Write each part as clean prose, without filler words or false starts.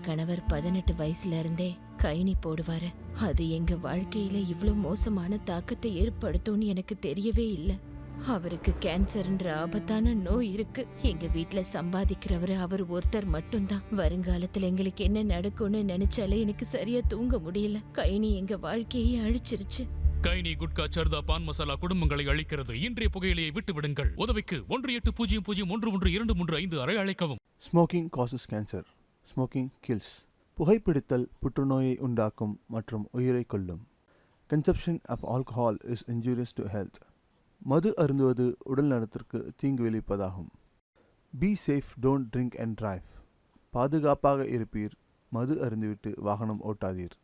கணவர் 18 வயசுல இருந்தே கைனி போடுவாரு. அது எங்க வாழ்க்கையில இவ்ளோ மோசமான தாக்கத்தை ஏற்படுத்தும்னு எனக்கு தெரியவே இல்ல. அவருக்கு கேன்சர்ன்ற ஆபத்தான நோய் இருக்கு. எங்க வீட்ல சம்பாதிக்கிறவரு அவர் ஒருத்தர் மட்டும்தான். வருங்காலத்துல எங்களுக்கு என்ன நடக்கும்னு நினைச்சாலே எனக்கு சரியா தூங்க முடியல. கைனி எங்க வாழ்க்கையை அழிச்சிருச்சு. கைனி, குட்கா, சர்தா, பான் மசாலா குடும்பங்களை அழிக்கிறது. இன்றைய புகையிலையை விட்டு விடுங்கள். உதவிக்கு 1800112335 அழைக்கவும். Smoking causes cancer. Smoking kills. புகைப்பிடித்தல் புற்றுநோயை உண்டாக்கும் மற்றும் உயிரை கொல்லும். Consumption of alcohol is injurious to health. மது அருந்துவது உடல் நலத்திற்கு தீங்கு விளைவிப்பதாகும். Be safe, don't drink and drive. பாதுகாப்பாக இருப்பீர், மது அருந்துவிட்டு வாகனம் ஓட்டாதீர்.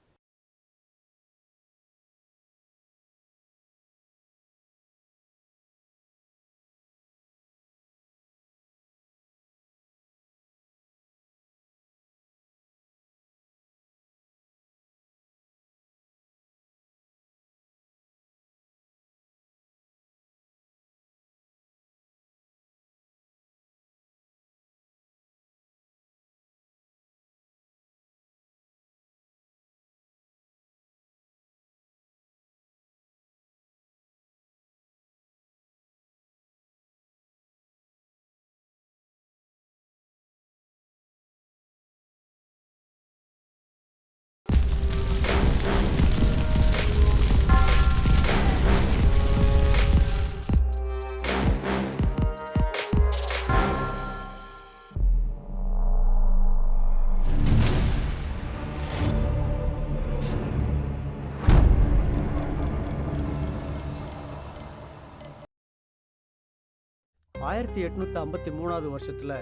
ஆயிரத்தி 853 வருஷத்தில்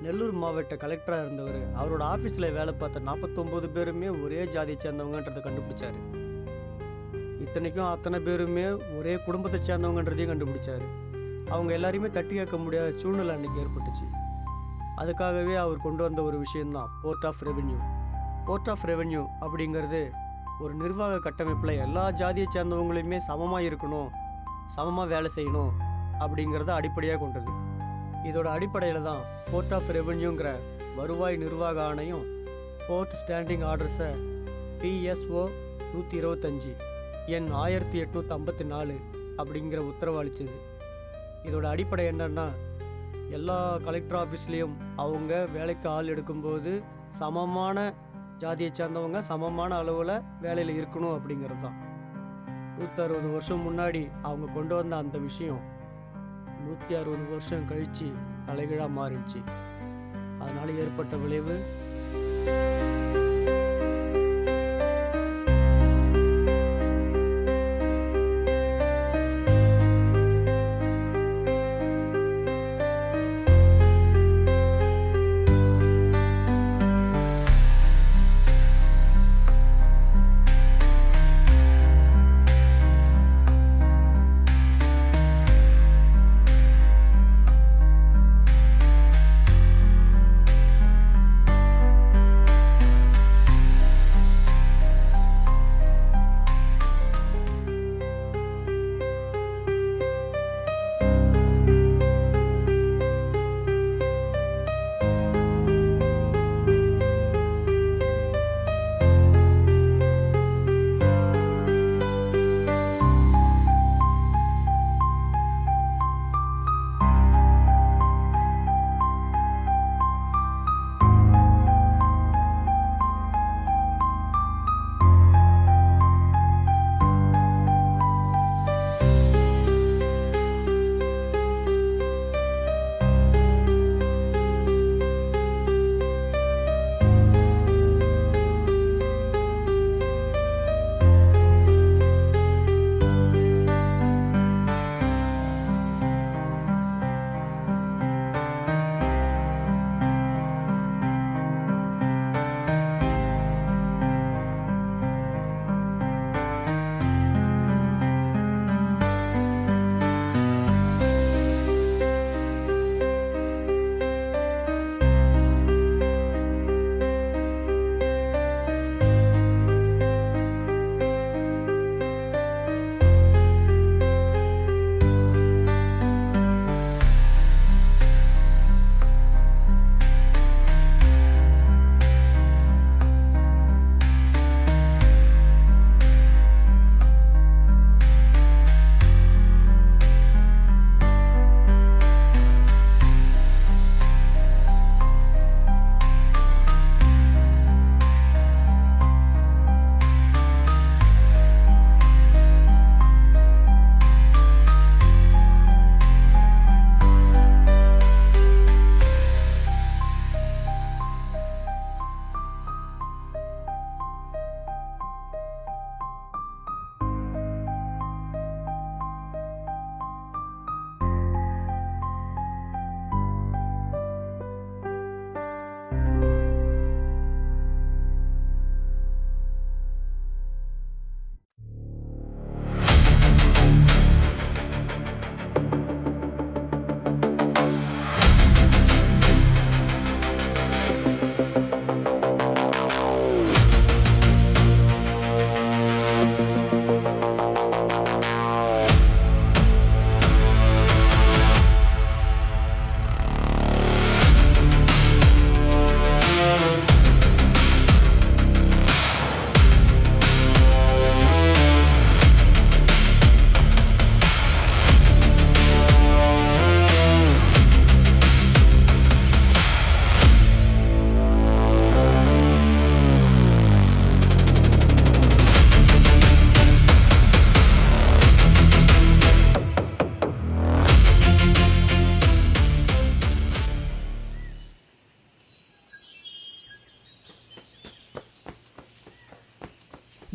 நெல்லூர் மாவட்ட கலெக்டராக இருந்தவர் அவரோட ஆஃபீஸில் வேலை பார்த்த 49 பேருமே ஒரே ஜாதியை சேர்ந்தவங்கன்றதை கண்டுபிடிச்சாரு. இத்தனைக்கும் அத்தனை பேருமே ஒரே குடும்பத்தை சேர்ந்தவங்கன்றதையும் கண்டுபிடிச்சாரு. அவங்க எல்லாரையுமே தட்டி கேட்க முடியாத சூழ்நிலை அன்றைக்கி ஏற்பட்டுச்சு. அதுக்காகவே அவர் கொண்டு வந்த ஒரு விஷயந்தான் board of revenue. Board of revenue அப்படிங்கிறது ஒரு நிர்வாக கட்டமைப்பில் எல்லா ஜாதியை சேர்ந்தவங்களையுமே சமமாக இருக்கணும், சமமாக வேலை செய்யணும் அப்படிங்கிறத அடிப்படையாக கொண்டது. இதோட அடிப்படையில் தான் போர்ட் ஆஃப் ரெவென்யூங்கிற வருவாய் நிர்வாக ஆணையம் போர்ட் ஸ்டாண்டிங் ஆர்டர்ஸை PSO 125 எண் 1854 அப்படிங்கிற உத்தரவு அளிச்சது. இதோட அடிப்படை என்னன்னா, எல்லா கலெக்டர் ஆஃபீஸ்லேயும் அவங்க வேலைக்கு ஆள் எடுக்கும்போது சமமான ஜாதியை சேர்ந்தவங்க சமமான அளவில் வேலையில் இருக்கணும் அப்படிங்கிறது தான். 160 வருஷம் முன்னாடி அவங்க கொண்டு வந்த அந்த விஷயம் 160 வருஷம் கழித்து தலைகீழாக மாறிடுச்சு. அதனால் ஏற்பட்ட விளைவு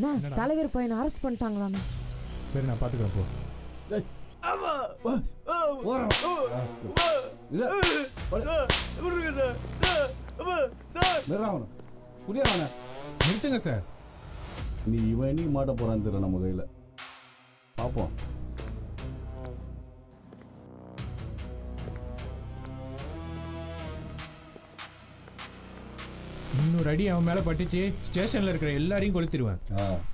என்னடா? தலைவர் பையனை அரெஸ்ட் பண்ணிட்டாங்களாண்ணா. சரி நான் பார்த்துக்கிறேன் போ. நிறுத்துங்க சார். நீ இவன் என்னைக்கு மாட்ட போறான்னு தெரியல நம்ம கையில். பார்ப்போம். இன்னொரு அடி அவன் மேலே பட்டுச்சு ஸ்டேஷனில் இருக்கிற எல்லாரையும் கொளுத்திடுவேன்.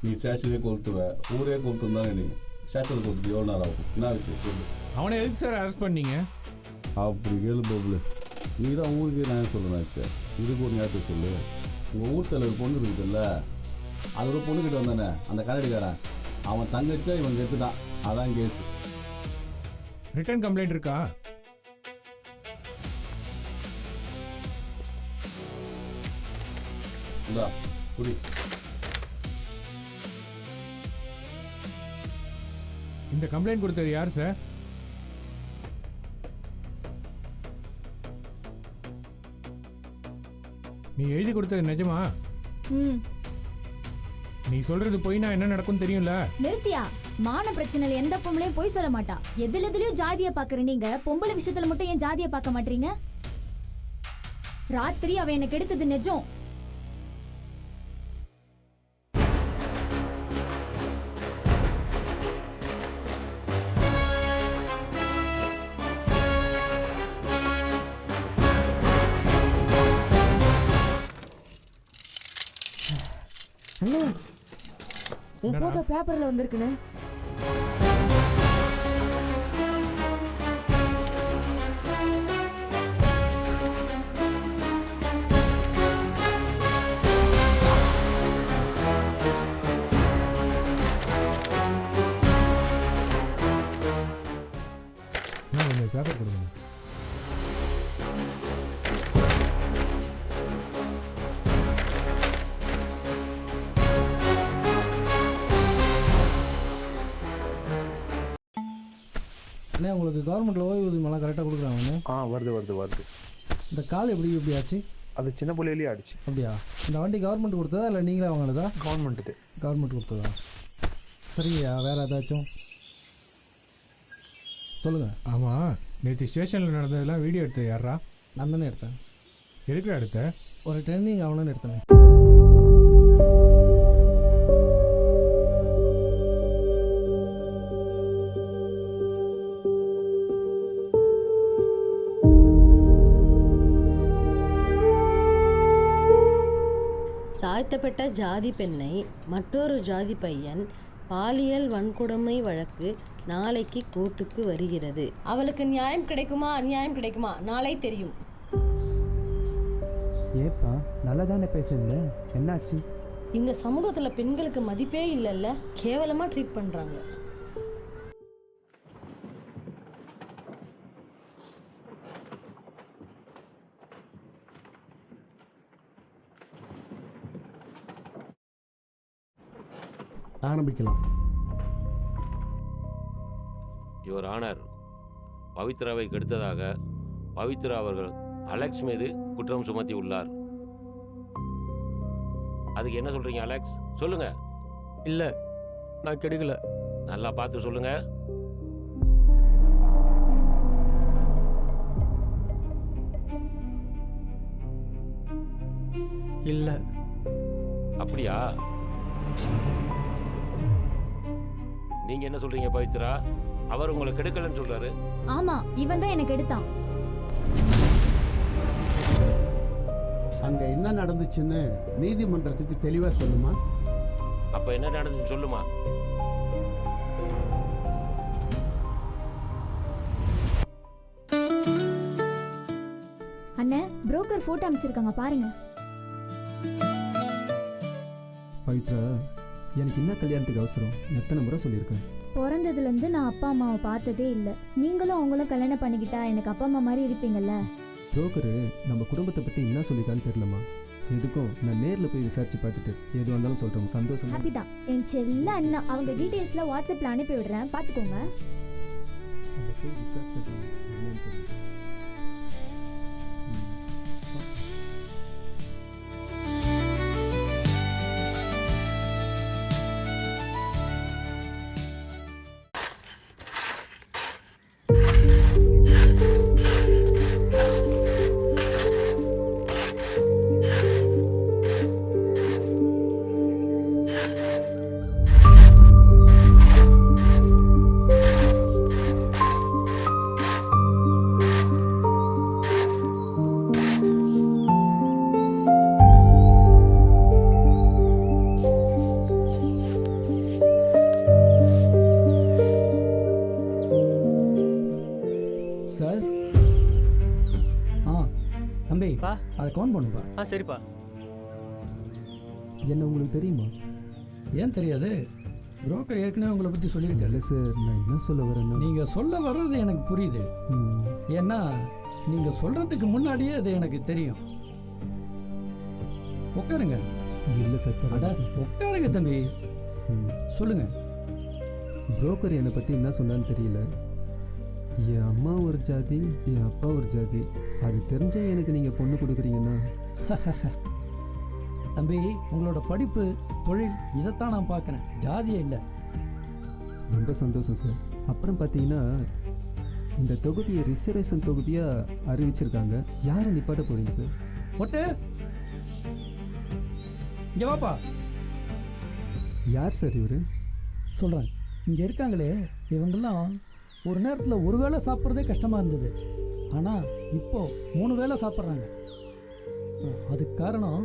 நீ ஸ்டேஷனே கொளுத்துவ, ஊரே கொளுத்துருந்தானே. நீ ஸ்டேஷனில் கொளுத்து எவ்வளோ நேரம் ஆகும்? என்ன ஆச்சு சொல்லு. அவனை எதுக்கு சார் அரெஸ்ட் பண்ணீங்க? அப்படி கேளு பபுளு. நீ தான் ஊருக்கே நான் சொல்லுறேன் சார். இதுக்கு ஒரு நேரத்தை சொல்லு. உங்கள் ஊர் தலைவர் பொண்ணு இருக்குதுல்ல, அதோட பொண்ணுக்கிட்ட வந்தானே அந்த கன்னடிக்காரன், அவன் தங்கச்சா இவன் கெத்துட்டான். அதான் கேஸு. ரிட்டர்ன் கம்ப்ளைண்ட் இருக்கா? இந்தா குடி. இந்த கம்ப்ளைண்ட் கொடுத்தது யார் சார்? நீ எழுதி கொடுத்தது நிஜமா? நீ சொல்றது போய்னா என்ன நடக்கும் தெரியும்ல? நிறுத்தியா? மான பிரச்சனையில எந்த பொம்பளையும் போய் சொல்ல மாட்டா. எதுலயும் ஜாதியை பாக்குற நீங்க பொம்பளை விஷயத்துல மட்டும் ஏன் ஜாதியை பார்க்க மாட்டீங்க? ராத்திரி அவ எனக்கு எடுத்தது நிஜம். அண்ணா, உன் போட்டோ பேப்பர்ல வந்திருக்குண்ணே. பேப்பர் கொடுங்க. அண்ணே, உங்களுக்கு கவர்மெண்ட்டில் ஓய்வூதியமெல்லாம் கரெக்டாக கொடுக்குறாங்கண்ணே? வருது. இந்த கால் எப்படி ஆச்சு? அது சின்ன பிள்ளையிலேயே ஆடிச்சு. அப்படியா? இந்த வண்டி கவர்மெண்ட் கொடுத்ததா இல்லை நீங்களே வாங்கினதா? கவர்மெண்ட் கொடுத்ததா? சரிங்கய்யா. வேறு ஏதாச்சும் சொல்லுங்கள். ஆமாம், நேற்று ஸ்டேஷனில் நடந்ததெல்லாம் வீடியோ எடுத்தது யாரா? நான் தானே எடுத்தேன். எதுக்குடா எடுத்த? ஒரு ட்ரெயினிங் ஆகணும்னு எடுத்தேன். தாழ்த்தப்பட்ட ஜாதி பெண்ணை மற்றொரு ஜாதி பையன் பாலியல் வன்கொடுமை வழக்கு நாளைக்கு கோர்ட்டுக்கு வருகிறது. அவளுக்கு நியாயம் கிடைக்குமா அநியாயம் கிடைக்குமா நாளை தெரியும். ஏப்பா நல்லா தானே பேசுங்க, என்னாச்சு? இந்த சமூகத்துல பெண்களுக்கு மதிப்பே இல்லைல்ல, கேவலமா ட்ரீட் பண்றாங்க. ஆரம்பிக்கலாம். யுவர் ஆனர், பவித்ராவை கெடுத்ததாக பவித்ரா அவர்கள் அலெக்ஸ் மீது குற்றம் சுமத்தி உள்ளார். அதுக்கு என்ன சொல்றீங்க அலெக்ஸ்? சொல்லுங்க. இல்ல, நான் கெடுக்கல. நல்லா பார்த்து சொல்லுங்க. இல்ல. அப்படியா? நீங்க என்ன சொல்றீங்க பவித்ரா? அவர் உங்களை கெடுக்கலன்னு சொல்றாரு. ஆமா, இவன் தான் எனக்கு எடுத்தான். அங்க என்ன நடந்துச்சுன்னு நீதிமன்றத்துக்கு தெளிவா சொல்லுமா? அப்ப என்ன நடந்துச்சு சொல்லுமா? அண்ணே, புரோக்கர் போட்டோ அமைச்சிருக்காங்க பாருங்க. பவித்ரா, எனக்கு என்ன கல்யாணத்துக்கு அவசரம்? எத்தனை முறை சொல்லியிருக்கேன். பிறந்ததுலேருந்து நான் அப்பா அம்மாவை பார்த்ததே இல்லை. நீங்களும் அவங்களும் கல்யாணம் பண்ணிக்கிட்டா எனக்கு அப்பா அம்மா மாதிரி இருப்பீங்கல்ல. புரோக்கரு நம்ம குடும்பத்தை பற்றி என்ன சொல்லியிருக்கான்னு தெரியலம்மா. எதுக்கும் நான் நேரில் போய் விசாரிச்சு பார்த்துட்டு எது வந்தாலும் சொல்கிறேன். சந்தோஷம். அப்படிதான் என் செல்ல அண்ணா. அவங்க டீட்டெயில்ஸ்லாம் வாட்ஸ்அப்பில் அனுப்பி விடுறேன், பார்த்துக்கோங்க. அங்கே போய் விசாரிச்சது என்னன்னு தெரியல. பா. அதை கவுண்ட் பண்ணுப்பா. சரிப்பா. என்ன உங்களுக்கு தெரியுமா? ஏன் தெரியாது? புரோக்கர் ஏற்கனவே உங்களை பற்றி சொல்லியிருக்காரு. இல்லை சார், நான் என்ன சொல்ல வரேன்னா, நீங்கள் சொல்ல வர்றது எனக்கு புரியுது. ஏன்னா நீங்கள் சொல்கிறதுக்கு முன்னாடியே அது எனக்கு தெரியும். உட்காருங்க. இல்லை சார், பரவாயில்ல. உட்காருங்க தம்பி. சொல்லுங்கள். புரோக்கர் என்னை பற்றி என்ன சொன்னான்னு தெரியல. என் அம்மா ஒரு ஜாதி, என் அப்பா ஒரு ஜாதி. அது தெரிஞ்சால் எனக்கு நீங்கள் பொண்ணு கொடுக்குறீங்கன்னா? தம்பி, உங்களோட படிப்பு, தொழில், இதைத்தான் நான் பார்க்குறேன், ஜாதியே இல்லை. ரொம்ப சந்தோஷம் சார். அப்புறம் பார்த்தீங்கன்னா, இந்த தொகுதியை ரிசர்வேஷன் தொகுதியாக அறிவிச்சிருக்காங்க. யாரை நிப்பாட்ட போகிறீங்க சார்? ஒட்டு இங்கே வாப்பா. யார் சார் இவர்? சொல்கிறேன். இங்கே இருக்காங்களே இவங்கெல்லாம் ஒரு நேரத்தில் ஒரு வேளை சாப்பிட்றதே கஷ்டமாக இருந்தது. ஆனால் இப்போது 3 வேளை சாப்பிட்றாங்க. அதுக்கு காரணம்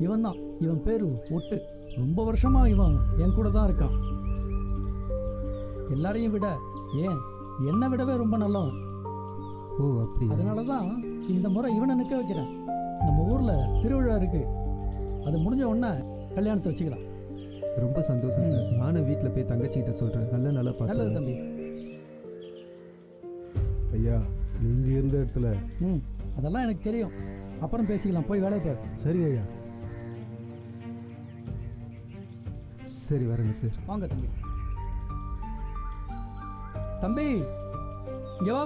இவன் தான். இவன் பேர் ஒட்டு. ரொம்ப வருஷமாக இவன் என் கூட தான் இருக்கான். எல்லாரையும் விட, ஏன் என்னை விடவே ரொம்ப நல்லவன். ஓ, அப்படி. அதனால தான் இந்த முறை இவனை நிற்க வைக்கிறேன். நம்ம ஊரில் திருவிழா இருக்குது, அது முடிஞ்ச உடனே கல்யாணத்தை வச்சுக்கலாம். ரொம்ப சந்தோஷம் சார். நானும் வீட்டில் போய் தங்கச்சிக்கிட்ட சொல்கிறேன். நல்லா பார்த்து. நல்லது தம்பி. ஐயா, நீங்கள் இருந்த இடத்துல அதெல்லாம் எனக்கு தெரியும். அப்புறம் பேசிக்கலாம். போய் வேலையை பாரு. சரி ஐயா. சரி, வரேங்க சார். வாங்க தம்பி. தம்பி இங்கே வா.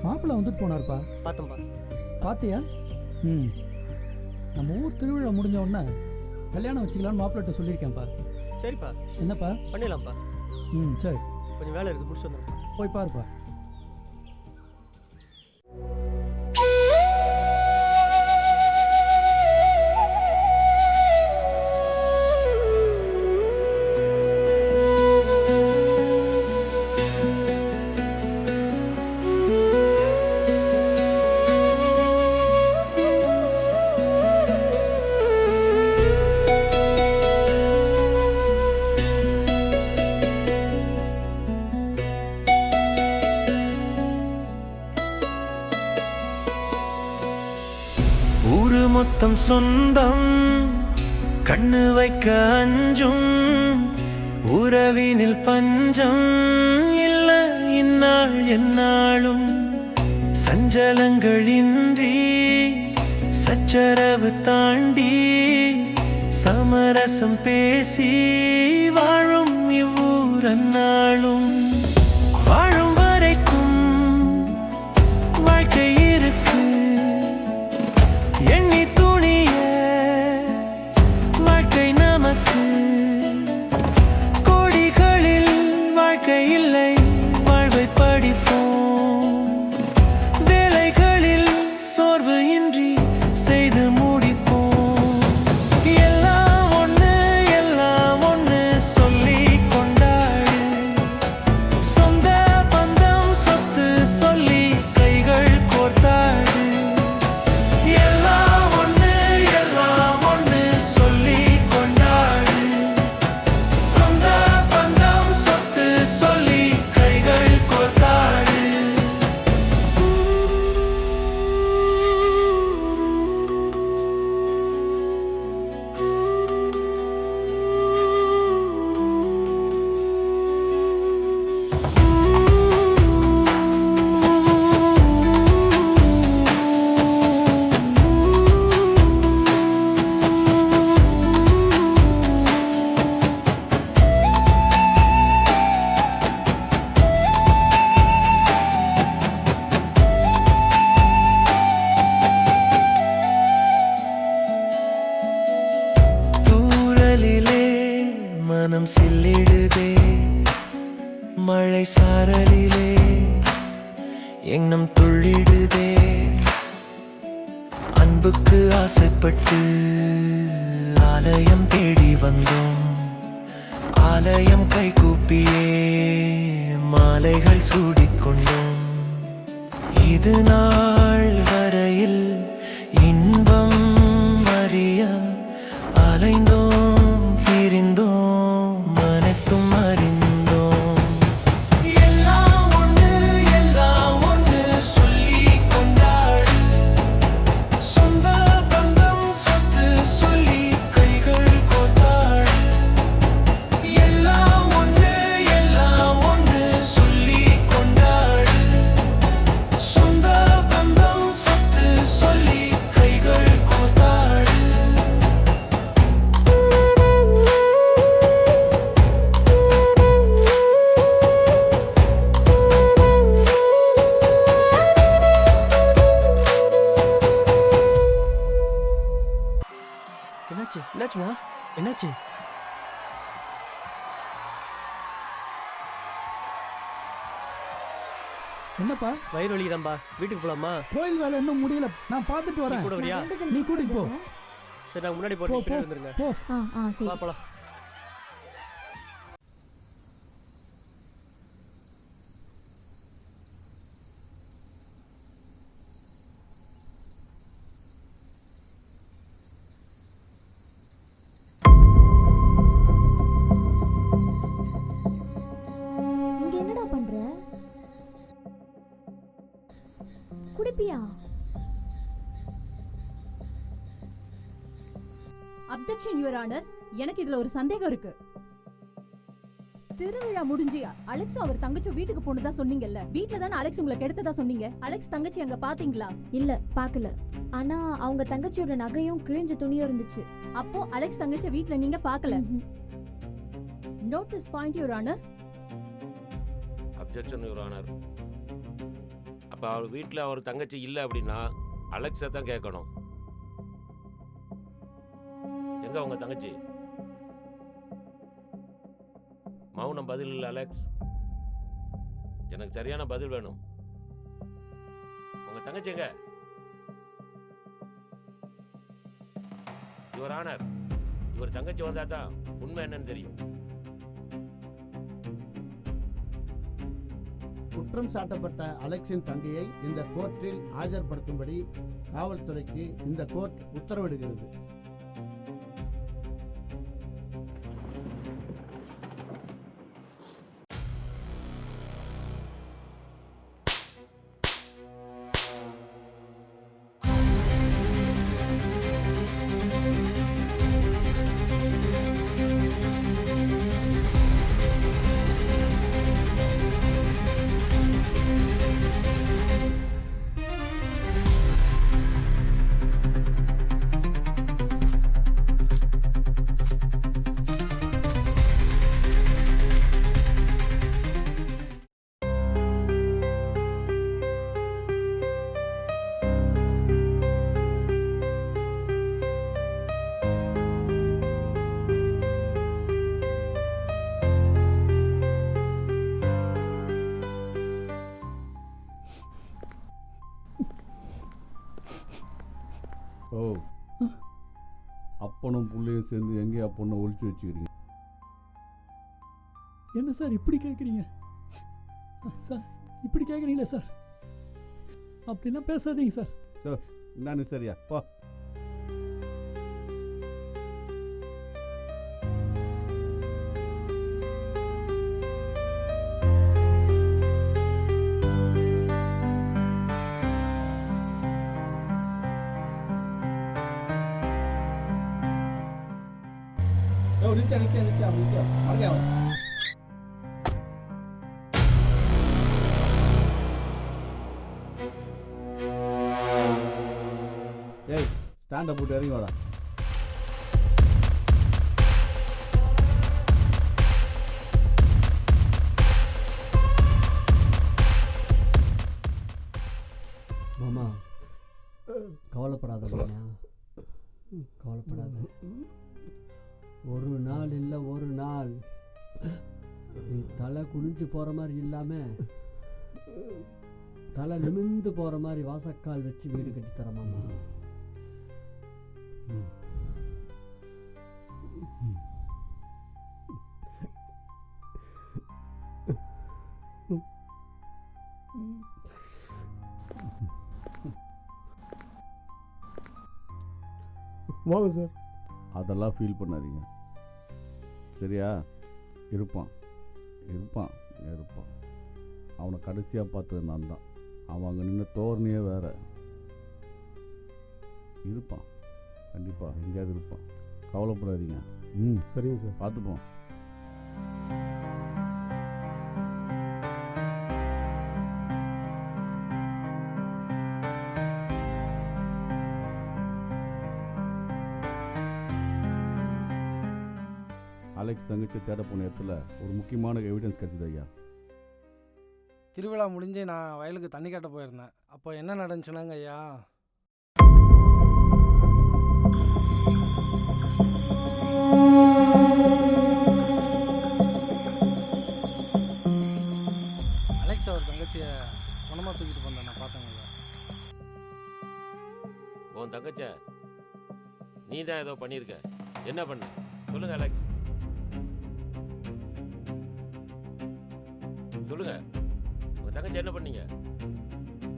மாப்பிள்ளை வந்துட்டு போனார்ப்பா. பார்த்தோம்ப்பா. பார்த்தியா? நம்ம ஊர் திருவிழா முடிஞ்ச உடனே கல்யாணம் வச்சுக்கலான்னு மாப்பிள்ளைட்ட சொல்லியிருக்கேன்ப்பா. சரிப்பா. என்னப்பா? பண்ணிடலாம்ப்பா. சரி. கொஞ்சம் வேலை இருக்குது, முடிச்சு வந்துடும்ப்பா. போய் பாருப்பா. மொத்தம் சொந்தம், கண்ணு வைக்க அஞ்சும், உறவினில் பஞ்சம் இல்ல இந்நாள் என்னாலும். சஞ்சலங்களின்றி சச்சரவு தாண்டி சமரசம் பேசி வாழும் இவ்வூர் அந்நாளும். வாழும் வரைக்கும் வாழ்க்கை இருக்கு, எண்ணி துணிய வாழ்க்கை நமக்கு. கோடிகளில் வாழ்க்கை இல்லை, வாழ்வை படிப்போம். வேலைகளில் சோர்வு இன்றி செய்து முடிப்போம். எல்லாம் ஒன்று சொல்லி கொண்டாடு. சொந்த பந்தம் சொத்து சொல்லி கைகள் கோர்த்தாடு. மனம் சில்லிடுதே, மழை சாரலிலே எண்ணம் துள்ளிடுதே. அன்புக்கு ஆசைப்பட்டு ஆலயம் தேடி வந்தோம். ஆலயம் கை கூப்பியே மாலைகள் சூடிக்கொண்டோம். இது நாள் வரையில் இன்பம் அறிய அலைந்தோம், பிரிந்தோம். என்னப்பா? வயிறு வலிக்குதான்பா, வீட்டுக்கு போலாமா? கோயில் வேலை இன்னும் முடியல, நான் பார்த்துட்டு வரேன். கூட வரியா? நீ கூட்டிட்டு போ. சரி, நான் முன்னாடி போறேன், பின்னாடி வந்துருங்க. போ. சரி. வா போலாம். இங்க என்னடா பண்ற? குடிப்பியா? அப்ஜெக்ஷன் யுவர் ஆனர், எனக்கு இதுல ஒரு சந்தேகம் இருக்கு. திருவிழா முடிஞ்சு அலெக்ஸ் அவர் தங்கச்சி வீட்டுக்கு போனதா சொன்னீங்கல்ல, வீட்ல தானே அலெக்ஸ் உங்களை கெடுத்ததா சொன்னீங்க. அலெக்ஸ் தங்கச்சி அங்க பாத்தீங்களா? இல்ல, பார்க்கல. ஆனா அவங்க தங்கச்சியோட நகையும் கிழிஞ்ச துணியும் இருந்துச்சு. அப்போ அலெக்ஸ் தங்கச்சி வீட்ல நீங்க பார்க்கல. Note this point your honour. Objection your honour. அப்ப அவர் வீட்டில் அவர் தங்கச்சி இல்லை அப்படின்னா அலெக்ஸை தான் கேட்கணும். எங்க உங்க தங்கச்சி? மௌனம் பதில் இல்லை அலெக்ஸ். எனக்கு சரியான பதில் வேணும். உங்க தங்கச்சி எங்க? யுவர் ஆனர், இவர் தங்கச்சி வந்தா தான் உண்மை என்னன்னு தெரியும். குற்றம் சாட்டப்பட்ட அலெக்ஸின் தங்கையை இந்த கோர்ட்டில் ஆஜர்படுத்தும்படி காவல்துறைக்கு இந்த கோர்ட் உத்தரவிடுகிறது. ஓ, அப்பனும் பிள்ளையும் சேர்ந்து எங்கேயா பொண்ணை ஒழிச்சு வச்சுக்கிறீங்க? என்ன சார் இப்படி கேட்குறீங்க? சார் இப்படி கேட்குறீங்களா சார்? அப்படிலாம் பேசாதீங்க சார். நான் சரியா போ. ஏய், ஸ்டாண்டை போட்டு இறங்கி வாடா. மாமா, கவலைப்படாத மாமா, கவலைப்படாத. ஒரு நாள் இல்லை ஒரு நாள் நீ தலை குனிஞ்சு போகிற மாதிரி இல்லாமல் தலை நிமிந்து போகிற மாதிரி வாசக்கால் வச்சு வீடு கட்டித்தர மாமா. வாங்க சார். அதெல்லாம் ஃபீல் பண்ணாதீங்க, சரியா? இருப்பான் இருப்பான் இருப்பான். அவனை கடைசியாக பார்த்தது நான் தான். அவன் அங்கே நின்று தோரணையே வேற. இருப்பான், கண்டிப்பாக எங்கேயாவது இருப்பான். கவலைப்படாதீங்க. சரிங்க சார், பார்த்துப்போம். அலெக்ஸ் தங்கச்சி தேட போன இடத்துல ஒரு முக்கியமான எவிடன்ஸ் கிடைச்சது ஐயா. திருவிழா முடிஞ்சு நான் வயலுக்கு தண்ணி காட்ட போயிருந்தேன். அப்போ என்ன நடந்துச்சுனாங்க ஐயா, அலெக்ஸ் அவர் தங்கச்சியை தான் ஏதோ பண்ணியிருக்க. என்ன பண்ண சொல்லுங்க அலெக்ஸ், சொல்லுங்க. உங்க தங்கச்சி என்ன பண்ணீங்க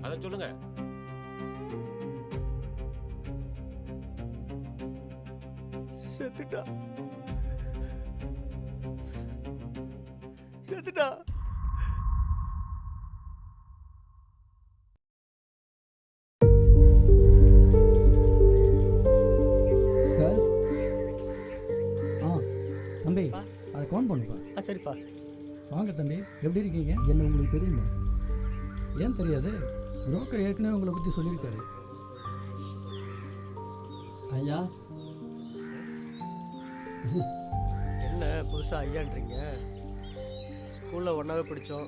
அதை சொல்லுங்க. செத்துட்டா செத்துட்டா. சார் தம்பி அதை கவுண்ட் பண்ணுப்பா. சரிப்பா. வாங்க தம்பி, எப்படி இருக்கீங்க? என்ன உங்களுக்கு தெரியுமா? ஏன் தெரியாது? புரோக்கர் ஏற்கனவே உங்களை பற்றி சொல்லியிருக்காரு. ஐயா என்ன புதுசாக ஐயான்றீங்க? ஸ்கூலில் ஒன்றாவே படித்தோம்,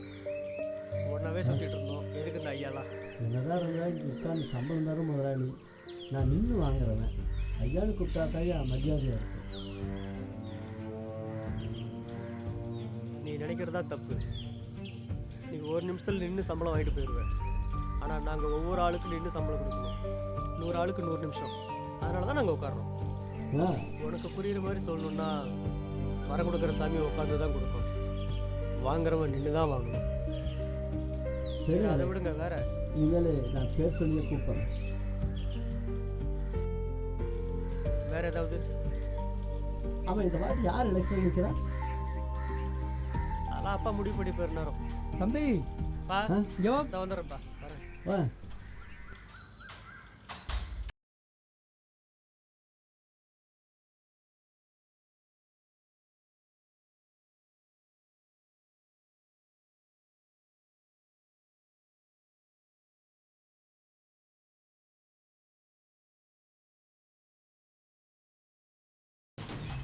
ஒன்றாவே சுற்றிட்டு இருந்தோம். எதுக்கு இந்த ஐயாலாம்? என்னதான் இருந்தாலும் உட்காந்து சம்பளம் தரும் முதலாளி. நான் நின்று வாங்குறவன். ஐயான்னு கூப்பிட்டா தாயா மரியாதையாக இருக்கு. நீ நினைக்கிறதா தப்பு. நீ ஒரு நிமிஷத்தில் நின்று சம்பளம் வாங்கிட்டு போயிடுவேன். ஆனால் நாங்கள் ஒவ்வொரு ஆளுக்கும் நின்று சம்பளம் கொடுக்கணும். 100 ஆளுக்கு 100 நிமிஷம். அதனால தான் நாங்கள் உட்காரோம். உனக்கு புரியுற மாதிரி சொல்லணுன்னா வர கொடுக்குற சாமி உட்காந்து தான் கொடுக்கும். வாங்குறவன் நின்று தான் வாங்கணும். சரி, அதை விடுங்க. வேற இனிமேல் நான் பேர் சொல்லியே கூப்பிட்றேன். வேற ஏதாவது? அவன் இந்த வாட்டி யார் எலெக்ஷன் நிற்கிறான்? அதான் அப்பா முடிவு பண்ணி போயிருந்தாரோ. தம்பி பா வந்துடுறேன்ப்பா. வரேன்.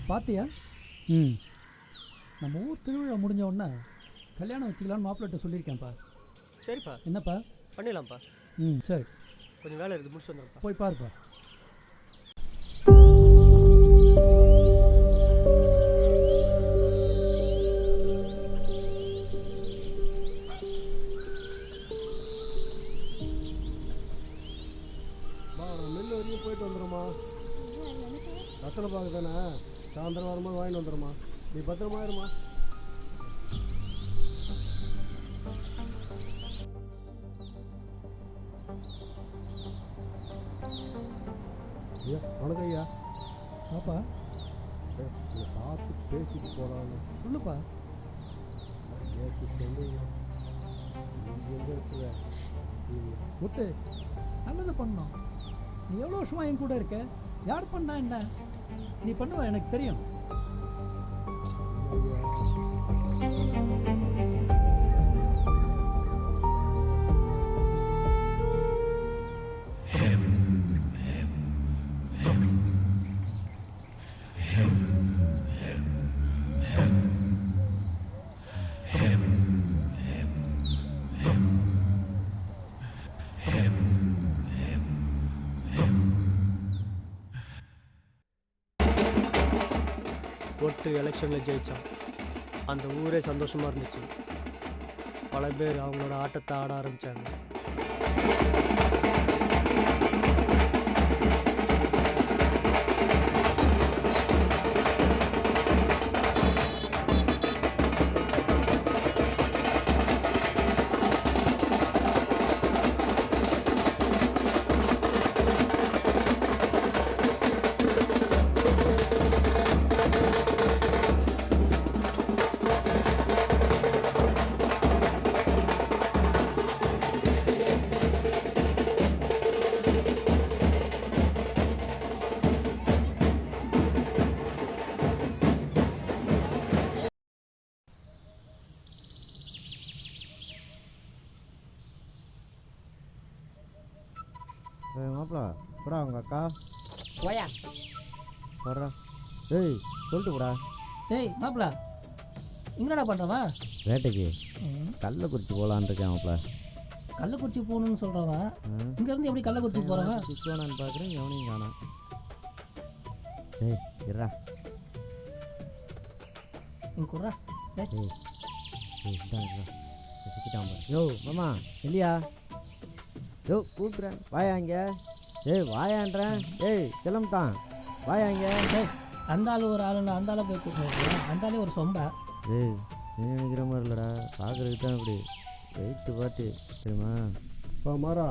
பாத்தியா? நம்ம ஊர் திருவிழா முடிஞ்ச உடனே கல்யாணம் வச்சுக்கலான்னு மாப்பிள்ளை சொல்லியிருக்கேன்ப்பா. சரிப்பா. என்னப்பா? பண்ணிடலாம்ப்பா. சரி, கொஞ்சம் வேலை இருக்குது, முடிச்சு வந்துடும்ப்பா. போய் பாருப்பா. மில்லு வரைக்கும் போயிட்டு வந்துடுமா? பத்திரம் பார்க்க தானே, சாயந்தரம் வரும்போது வாங்கிட்டு வந்துடுமா. நீ பத்திரமா இருமா. ஐயா வணக்கம் ஐயா. பாப்பா பார்த்து பேசிட்டு போகலான்னு சொல்லுப்பா. நேற்று சொல்லுங்க. நீ எங்கே இருக்கிற? முத்து, நல்லது பண்ணோம். நீ எவ்வளோ வருஷமா என் கூட இருக்க. யார் பண்ணா என்ன? நீ பண்ணுவ, எனக்கு தெரியும். ஒட்டு எலெக்ஷனில் ஜெயித்தான். அந்த ஊரே சந்தோஷமாக இருந்துச்சு. பல பேர் அவங்களோட ஆட்டத்தை ஆட ஆரம்பித்தாங்க. மாப்பிள போடா அவங்க அக்கா போயா வர்றா. ஏய் சொல்லிட்டு போடா. ஏய் மாப்பிள என்னடா பண்ணுறவா? வேட்டைக்கு கள்ளக்குறிச்சி போகலான் இருக்கேன் மாப்பிள. கள்ளக்குறிச்சி போகணும்னு சொல்கிறவா இங்கேருந்து எப்படி கள்ளக்குறிச்சி போகிறவா? சிக்கோனான்னு பார்க்குறேன், எவனையும் காணோம். ஏய் இருடா. குறா ஏய் இதான் சிக்கிட்டான் பாரு. யோ மாமா இல்லையா? யோ கூப்பிட்றேன் வாயா இங்கே. ஏய் வாயான்றேன். ஏய் கிளம்பிட்டான். வாயா இங்கே. டேய் அந்த ஆள் ஒரு ஆளுன்னு அந்த ஆளை போய் கூப்பிட்டு அந்த ஆளே ஒரு சொம்பை. டேய் நீ நினைக்கிற மாதிரி இல்லைடா, பார்க்குறதுக்கு தான் இப்படி வெயிட்டு பாட்டு தெரியுமா? இப்போ மாறா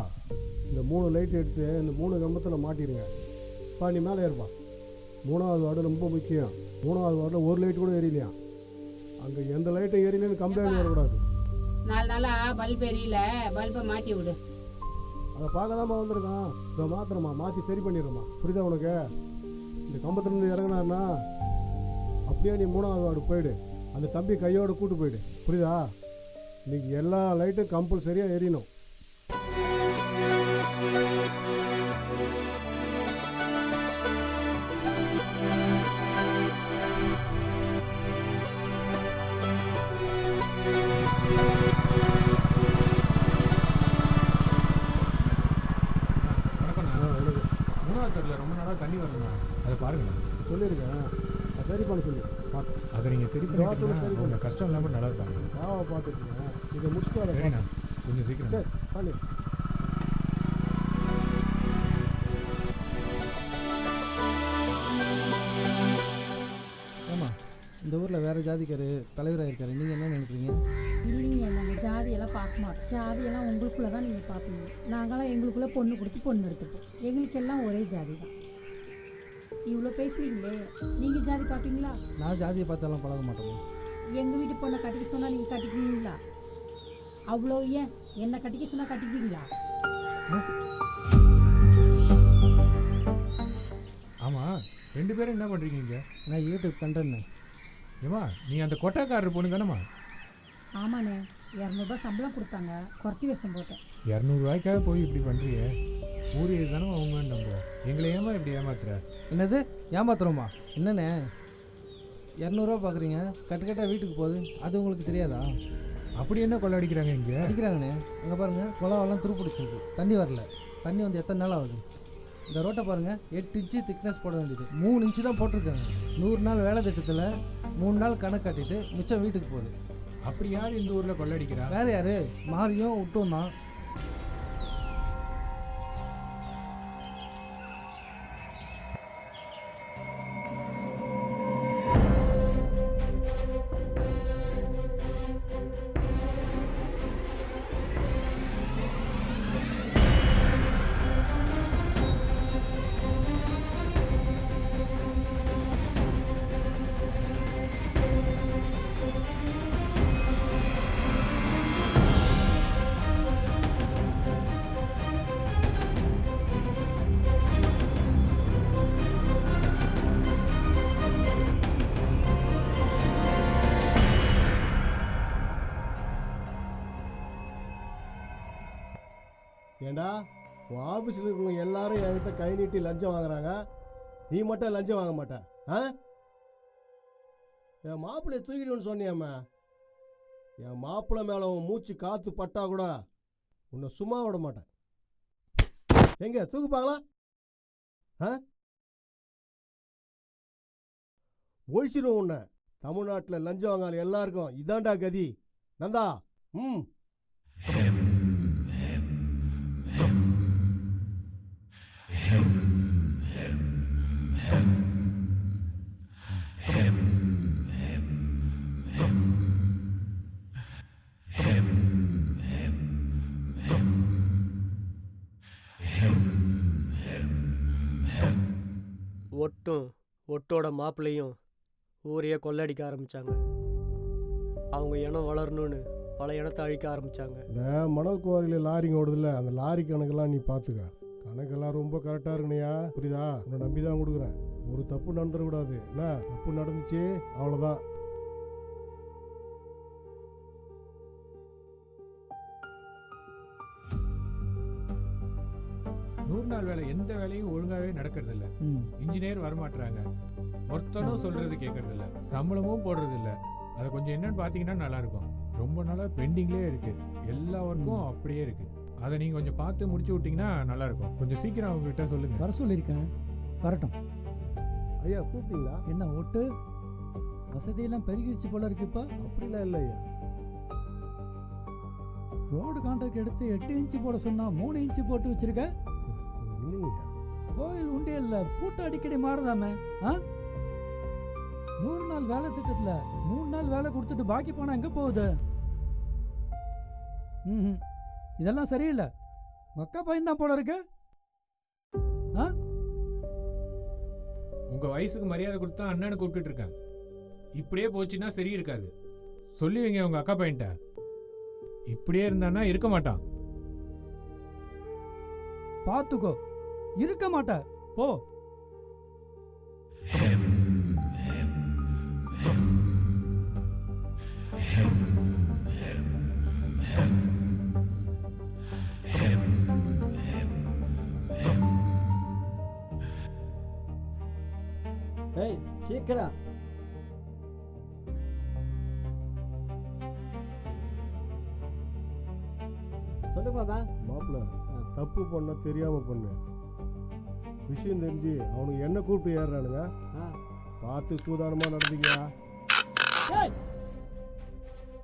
இந்த 3 லைட் எடுத்து இந்த 3 கம்பத்தில் மாட்டிடுங்க. நீ மேலே ஏறுப்பா. 3வது வார்டு ரொம்ப முக்கியம். 3வது வார்டில் ஒரு லைட் கூட எரியலையா. அங்கே எந்த லைட்டும் எரியலன்னு கம்ப்ளைண்ட் வரக்கூடாது. 4 நாளாக பல்ப் எரியல, பல்பை மாட்டி விடு. அதை பார்க்க தான்மா வந்திருக்கான். இதை மாத்திரமா மாற்றி சரி பண்ணிடுறோம்மா. புரியுதா உனக்கு? இந்த கம்பத்துலேருந்து இறங்கினாருன்னா அப்படியே நீ 3வது வார்டு போயிடு. அந்த தம்பி கையோடு கூட்டு போயிடு. புரியுதா? இன்னைக்கு எல்லா லைட்டும் கம்பல்சரியாக எரியணும். ரொம்ப நாளாக தண்ணி வரணும்ண்ணா, அதை பாருங்கண்ணா. சொல்லியிருக்கேன், நான் சரி பண்ண சொல்லி பார்த்து அதை நீங்கள் சரி சரி பண்ண கஷ்டம் இல்லாமல் நல்லா இருப்பாங்க. பார்த்துருக்கேன். இதை முடிச்சுட்டு அதை சரிண்ணா, கொஞ்சம் சீக்கிரம். சரி பண்ணி. ஆமாம், இந்த ஊரில் வேறு ஜாதிக்கார் தலைவராக இருக்காரு. நீங்கள் என்ன நினைக்கிறீங்க? இல்லைங்க, நாங்கள் ஜாதியெல்லாம் பார்க்க மாட்டோம். ஜாதியெல்லாம் உங்களுக்குள்ளே தான் நீங்கள் பார்ப்பீங்க. நாங்களாம் எங்களுக்குள்ளே பொண்ணு கொடுத்து பொண்ணு எடுத்துப்போம். எங்களுக்கெல்லாம் ஒரே ஜாதி தான். இவ்வளோ பேசுகிறீங்களே, நீங்கள் ஜாதி பார்ப்பீங்களா? நான் ஜாதியை பார்த்தெல்லாம் பழக மாட்டோம். எங்கள் வீட்டு பொண்ணை கட்டிக்க சொன்னால் நீங்கள் கட்டிக்குவீங்களா? அவ்வளோ ஏன் என்னை கட்டிக்க சொன்னால் கட்டிக்குவீங்களா? ஆமாம், 2 பேரும் என்ன பண்ணுறீங்க இங்கே? நான் யூடியூப் கண்டேன்னு. ஏமா நீ அந்த கொட்டைக்காரர் பொண்ணு தானேம்மா? ஆமாண்ணே, 200 சம்பளம் கொடுத்தாங்க, குறைச்சி வேஷம் போட்டேன். 200 ரூபாய்க்காக போய் இப்படி பண்ணுறிய? ஊர் இது தானே அவங்க நம்ம எங்களை ஏமா இப்படி ஏமாத்துற? என்னது ஏமாத்துறோமா? என்னண்ணே 200 பார்க்குறீங்க, கட்டுக்கட்டாக வீட்டுக்கு போகுது, அது உங்களுக்கு தெரியாதா? அப்படி என்ன கொள்ளை அடிக்கிறாங்க இங்கே? அடிக்கிறாங்கண்ணே. அங்கே பாருங்கள், குளவெல்லாம் துருப்பிடிச்சிருக்கு, தண்ணி வரல. தண்ணி வந்து எத்தனை நாள் ஆகுது? இந்த ரோட்டை பாருங்கள், 8 இன்ச்சு திக்னஸ் போட வேண்டியது 3 இன்ச்சு தான் போட்டிருக்காங்க. 100 நாள் வேலை திட்டத்தில் 3 நாள் கணக்கு காட்டிட்டு மிச்சம் வீட்டுக்கு போகுது. அப்படி யார் இந்த ஊரில் கொள்ளடிக்கிறா? வேறு யார்? மாரியும் விட்டும் தான். ஏண்டா உன் ஆஃபீஸில் இருக்கிறவங்க எல்லாரும் என்கிட்ட கை நீட்டி லஞ்சம் வாங்குறாங்க, நீ மட்டும் லஞ்சம் வாங்க மாட்டேன்? என் மாப்பிள்ளையை தூக்கிடுவேன்னு சொன்னியாம்மா. என் மாப்பிள்ளை மேலே உன் மூச்சு காற்று பட்டா கூட உன்னை சும்மா விட மாட்டேன். எங்க தூக்குப்பாங்களா? ஒழிச்சிடுவோம் உன்னை. தமிழ்நாட்டில் லஞ்சம் வாங்கால எல்லாருக்கும் இதாண்டா கதி. நந்தா ஒட்டோட மாப்பிள்ளையும் ஊரையே கொள்ளடிக்க ஆரம்பித்தாங்க. அவங்க இனம் வளரணும்னு பல இனத்தை அழிக்க ஆரம்பித்தாங்க. இந்த மணல் குவாரியில் லாரிங்க ஓடுதில்ல, அந்த லாரி கணக்கெல்லாம் நீ பார்த்துக்க. கணக்கெல்லாம் ரொம்ப கரெக்டாக இருக்கணையா, புரியுதா? உன்னை நம்பி தான் கொடுக்குறேன். ஒரு தப்பு நடந்துடக்கூடாது. என்ன தப்பு நடந்துச்சு அவ்வளோதான். நாள் வேலை எந்த வேலையும் ஒழுங்காகவே நடக்கிறதில்ல. இன்ஜினியர் வரமாட்டுறாங்க, ஒருத்தனும் சொல்கிறது கேட்கறதில்ல, சம்பளமும் போடுறதில்ல. அதை கொஞ்சம் என்னன்னு பார்த்தீங்கன்னா நல்லாயிருக்கும். ரொம்ப நாளாக பெண்டிங்லேயே இருக்குது, எல்லா ஒர்க்கும் அப்படியே இருக்குது. அதை நீங்கள் கொஞ்சம் பார்த்து முடிச்சு விட்டிங்கன்னா நல்லாயிருக்கும். கொஞ்சம் சீக்கிரம் அவங்ககிட்ட சொல்லுங்கள். வர சொல்லியிருக்கேன், வரட்டும். ஐயா கூப்பிட்டீங்களா? என்ன ஓட்டு வசதியெல்லாம் பெருகிடுச்சு போல இருக்கு. இப்போ அப்படிலாம் இல்லை ஐயா. ரோடு கான்ட்ராக்ட் எடுத்து 8 இன்ச்சு போட சொன்னா 3 இன்ச்சு போட்டு வச்சிருக்க. இல்லைங்கய்யா, கோயில் உண்டியல்ல பூட்டு அடிக்கடி மாறுதாமே. 100 நாள் வேலை திட்டத்துல 3 நாள் வேலை கொடுத்துட்டு பாக்கி போனா எங்க போகுது? இதெல்லாம் சரியில்லை. அக்கா பையன் தான் போல இருக்கு. உங்க வயசுக்கு மரியாதை கொடுத்தா அண்ணனை கூப்பிட்டு இருக்கேன். இப்படியே போச்சுன்னா சரி இருக்காது. சொல்லி வைங்க உங்க அக்கா பையன்ட்ட. இப்படியே இருந்தானா இருக்க மாட்டான். பார்த்துக்கோ, இருக்க மாட்ட போ. ஏய் சீக்கிரம். சொல்லுங்க மாப்பிள்ள, தப்பு பண்ண தெரியாம பண்ணு. விஷயம் தெரிஞ்சு அவனுக்கு என்ன கூப்பிட்டு ஏறுறானுங்க. பார்த்து சூதானமா நடந்தீங்க.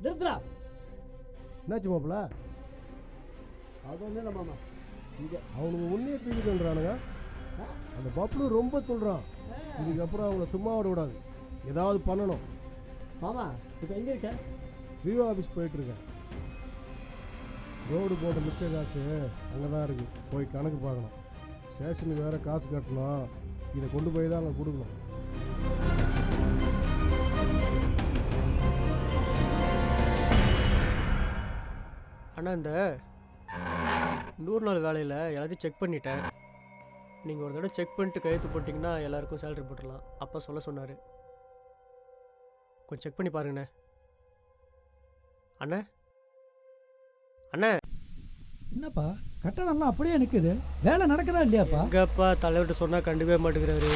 நிறுத்துறா. என்னாச்சு மாப்பிள்ள? அது ஒன்றும் இல்லை மாமா. இங்கே அவனுக்கு உண்மையை தூக்கிட்டுன்றானுங்க. அந்த பப்ளு ரொம்ப சொல்கிறான். இதுக்கப்புறம் அவங்கள சும்மா விட கூடாது, ஏதாவது பண்ணணும். மாமா இப்போ எங்கே இருக்க? விவோ ஆஃபீஸ் போயிட்டுருக்கேன். ரோடு போட்ட மிச்ச காசு அங்கே தான் இருக்குது. போய் கணக்கு பார்க்கணும். ஸ்டேஷனுக்கு வேறு காசு கட்டணும். இதை கொண்டு போய் தான் அங்கே கொடுக்கணும். ஆனால் இந்த 100 நாள் வேலையில் எல்லாத்தையும் செக் பண்ணிட்டேன். நீங்கள் ஒரு தடவை செக் பண்ணிட்டு கையெழுத்து போட்டிங்கன்னா எல்லாருக்கும் சேலரி போட்டுடலாம். அப்பா சொல்ல சொன்னார். கொஞ்சம் செக் பண்ணி பாருங்கண்ணே. அண்ணே அண்ணே என்னப்பா கட்டணம்லாம் அப்படியே நிற்குது. வேலை நடக்குதா இல்லையாப்பா? எங்கப்பா தலைவர்கிட்ட சொன்னால் கண்டுக்கவே மாட்டேங்கிறாரு.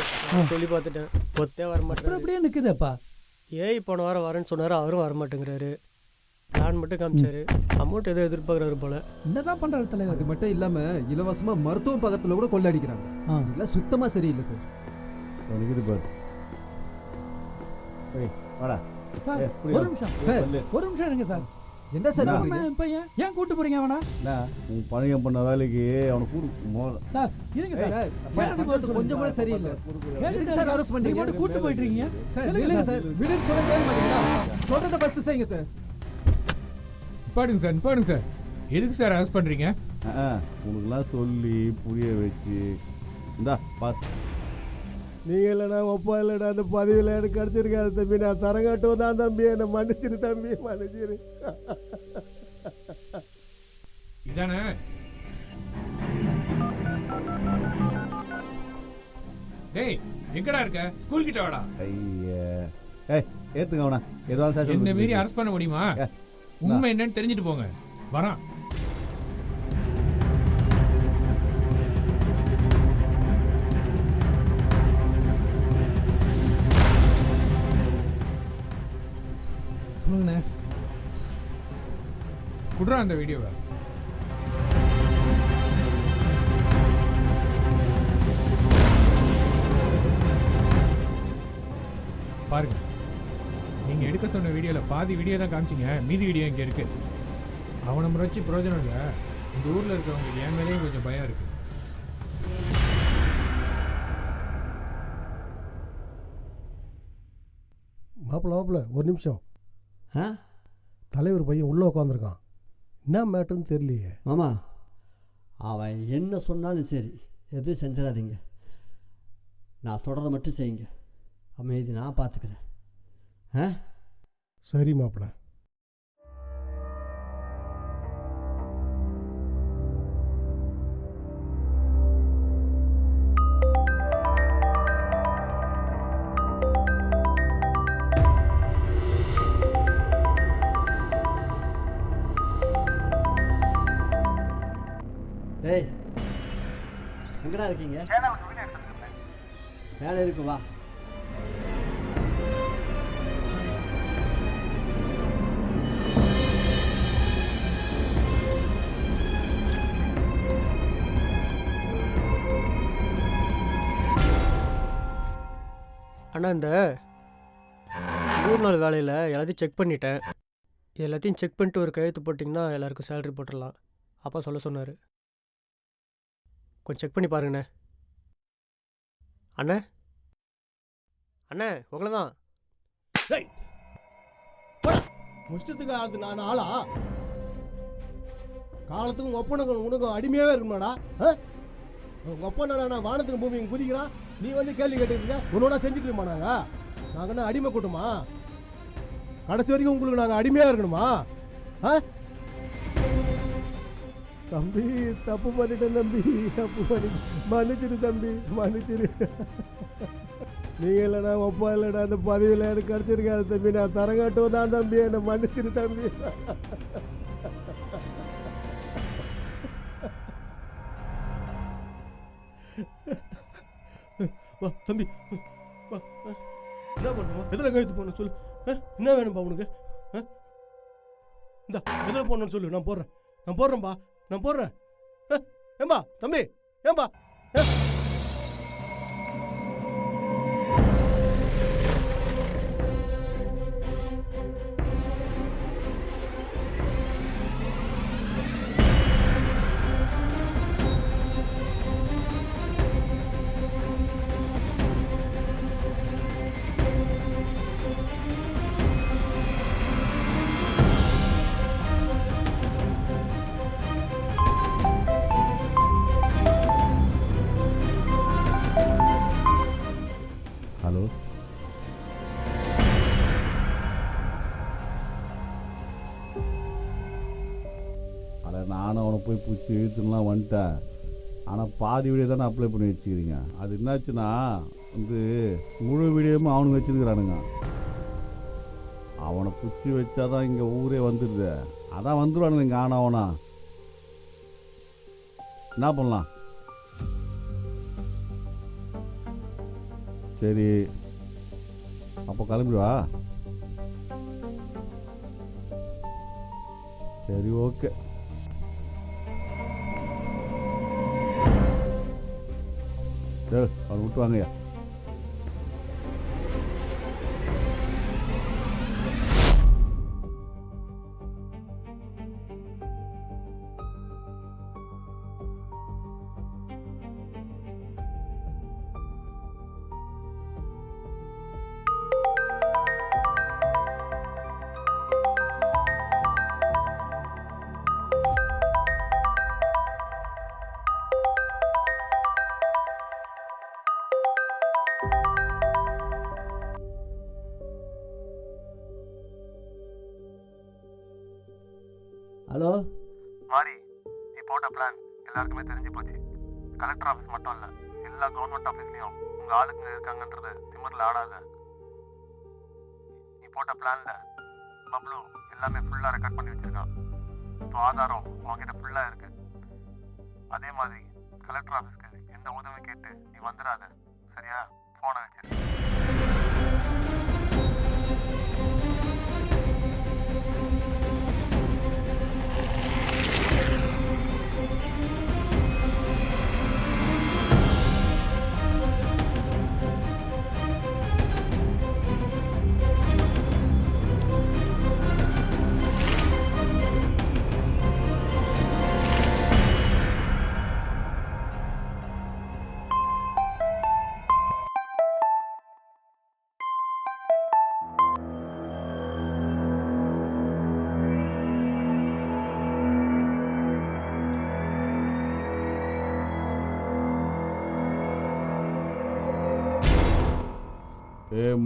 சொல்லி பார்த்துட்டேன், ஒத்தே வர மாட்டேன். அப்படியே நிற்குதேப்பா. ஏய் போன வாரம் வரேன்னு சொன்னார், அவரும் வர மாட்டேங்கிறாரு. பிளான் மட்டும் காமிச்சாரு, அமௌண்ட் எதுவும் எதிர்பார்க்குறாரு போல. என்னதான் பண்ணுறாரு தலைவர்? அது மட்டும் இல்லாமல் இலவசமாக மருத்துவ பக்கத்தில் கூட கொள்ளடிக்கிறாங்க. இதெல்லாம் சுத்தமாக சரியில்லை சார். இது பாரு. வாடா சார், ஒரு நிமிஷம் சார், ஒரு நிமிஷம் இருங்க சார். என்ன சார் பையன் ஏன் கூட்டு போறீங்க அவனா? உன் பணியம் பண்ண வேலைக்கு அவனை கூடு சார். இருங்க சார், கொஞ்சம் கூட சரியில்லை. எதுக்கு சார் அரெஸ்ட் பண்றீங்க? மட்டும் கூட்டு போயிட்டு இருக்கீங்க சார். இல்லைங்க சார், விடுன்னு சொல்ல கேட்க மாட்டீங்களா? சொல்றத ஃபர்ஸ்ட் செய்யுங்க சார். பாடுங்க சார், பாடுங்க சார். எதுக்கு சார் அரெஸ்ட் பண்றீங்க? உனக்குலாம் சொல்லி புரிய வச்சு இந்தா பார்த்து. நீங்கள் இல்லைடா ஒப்பா இல்லைடா அந்த பதவியில் எனக்கு கிடச்சிருக்காது தம்பி. நான் தரங்காட்டும் தான் தம்பி. என்னை மன்னிச்சிரு தம்பி, மன்னிச்சிரு. இதானே டேய், எங்கடா இருக்க? ஸ்கூல் கிட்ட வாடா. ஐயா ஏய் ஏத்துங்க அவனா. ஏதாவது சார் என்ன மீறி அரெஸ்ட் பண்ண முடியுமா? உண்மை என்னன்னு தெரிஞ்சுட்டு போங்க. வரான். சொல்லுங்கண்ணே. குடுறா அந்த வீடியோவை. பாருங்க, நீங்க எடுக்க சொன்ன வீடியோல பாதி வீடியோ தான் காமிச்சிங்க, மீதி வீடியோ இங்க இருக்கு. அவனை முறைச்சி பிரயோஜனம் இல்லை. இந்த ஊர்ல இருக்கவங்களுக்கு என் மேலேயும் கொஞ்சம் பயம் இருக்கு. மாப்பிள்ள ஒரு நிமிஷம். தலைவர் பையன் உள்ளே உட்காந்துருக்கான். என்ன மேட்டர்னு தெரியலையே. மாமா அவன் என்ன சொன்னாலும் சரி, எதுவும் செஞ்சிடாதீங்க. நான் சொல்கிறத மட்டும் செய்யுங்க. அமைதி நான் பார்த்துக்கிறேன். சரி மாப்பிள்ள. டேய் எங்கடா இருக்கீங்க? வேலை இருக்கு, வா. அண்ணா இந்த 100 நாள் வேலையில் எல்லாத்தையும் செக் பண்ணிட்டேன். எல்லாத்தையும் செக் பண்ணிட்டு ஒரு கையெழுத்து போட்டிங்கன்னா எல்லாருக்கும் சேலரி போட்டுடலாம். அப்பா சொல்ல சொன்னார். கொஞ்சம் செக் பண்ணி பாருங்கண்ணே. அண்ணே அண்ணே உங்களை தான். முஷ்டத்துக்கு ஆடுது நான் ஆளா? காலத்துக்கும் உங்கள் ஒப்பனுக்கு உனக்கு அடிமையாகவே இருக்குமாடா? உங்கள் ஒப்பனடா வானத்துக்கு பூமிக்கு குதிக்கிறான், நீ வந்து கேள்வி கேட்டுருக்க. ஒன்னொன்னா செஞ்சுட்டு இருமா நாங்கள் என்ன அடிமை கூட்டமா? கடைசி வரைக்கும் உங்களுக்கு நாங்கள் அடிமையாக இருக்கணுமா? தம்பி தப்பு பண்ணிட்டேன் தம்பி, தப்பு பண்ணிட்டு மன்னிச்சிரு தம்பி, மன்னிச்சிரு. நீங்கள் இல்லைடா ஒப்பா இல்லைடா அந்த பதவியில் எனக்கு கிடச்சிருக்காது தம்பி. நான் தரங்காட்டும் தான் தம்பி, என்னை மன்னிச்சிரு தம்பி. வா தம்பி வா. என்ன பண்ணுமா? எதில் கழுத்து போகணும் சொல்லு. என்ன வேணும்பா உனக்கு? இந்த எதில் போகணும்னு சொல்லு, நான் போடுறேன்ப்பா, நான் போடுறேன். ஏம்பா தம்பி, ஏம்பா ஹலோ. அட நானும் அவனை போய் பிடிச்சி இழுத்துலாம் வந்துட்டேன். ஆனால் பாதி வீடியோ தானே அப்ளை பண்ணி வச்சுக்கிறீங்க. அது என்னாச்சுன்னா வந்து முழு வீடியோவும் அவனுக்கு வச்சுருக்கிறானுங்க. அவனை பிடிச்சி வச்சாதான் இங்கே ஊரே வந்துடுது. அதான் வந்துடுவானுங்க இங்கே. ஆனால் அவனா என்ன பண்ணலாம்? சரி அப்போ கிளம்பிடுவா. சரி ஓகே. சரி அவனை விட்டு வாங்கய்யா. ஹலோ மாரி, நீ போட்ட பிளான் எல்லாருக்குமே தெரிஞ்சு போச்சு. கலெக்டர் ஆஃபீஸ் மட்டும் இல்லை, எல்லா கவர்மெண்ட் ஆஃபீஸ்லையும் உங்கள் ஆளுங்க இருக்காங்கன்றது திமிரில் ஆடாத. நீ போட்ட பிளானில் பப்ளு எல்லாமே ஃபுல்லாக ரெக்கார்ட் பண்ணி வச்சுருக்கான். இப்போ ஆதாரம் உங்ககிட்ட ஃபுல்லாக இருக்குது. அதே மாதிரி கலெக்டர் ஆஃபீஸ்க்கு எந்த உதவி கேட்டு நீ வந்துடாத, சரியா? ஃபோனை வச்சிரு.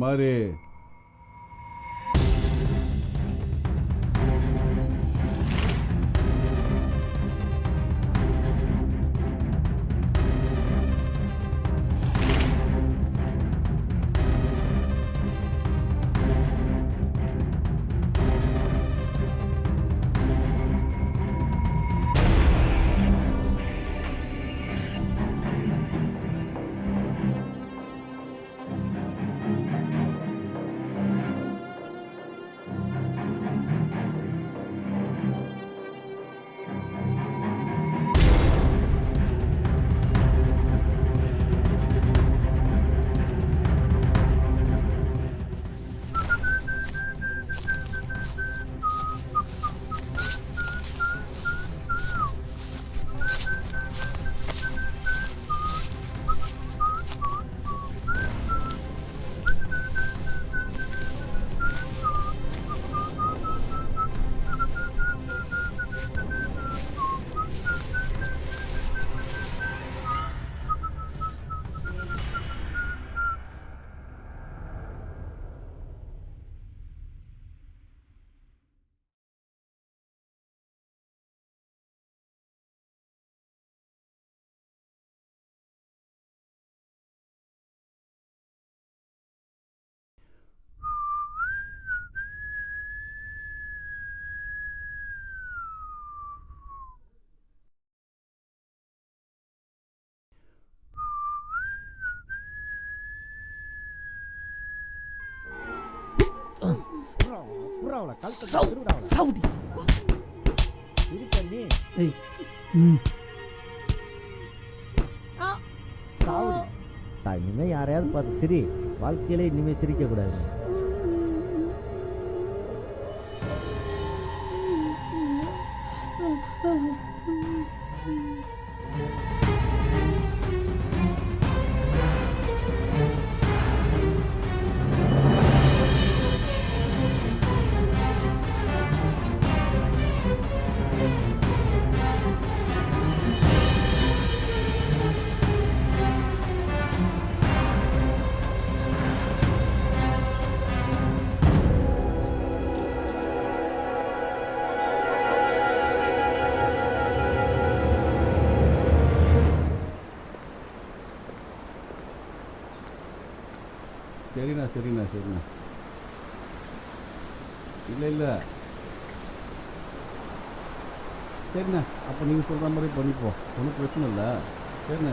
மாதிரி திருவிழாவில் சவுடி சிரிப்பண்ணி ஏய் ம் சாவடி இனிமேல் யாரையாவது பார்த்து சிரி வாழ்க்கையிலே இனிமேல் சிரிக்கக்கூடாது. சரிண்ணா சரிண்ணா சரிண்ணா. இல்லை சரிண்ணா, அப்போ நீங்கள் சொல்கிற மாதிரி பண்ணிப்போம், ஒன்றும் பிரச்சனை இல்லை. சரிண்ணா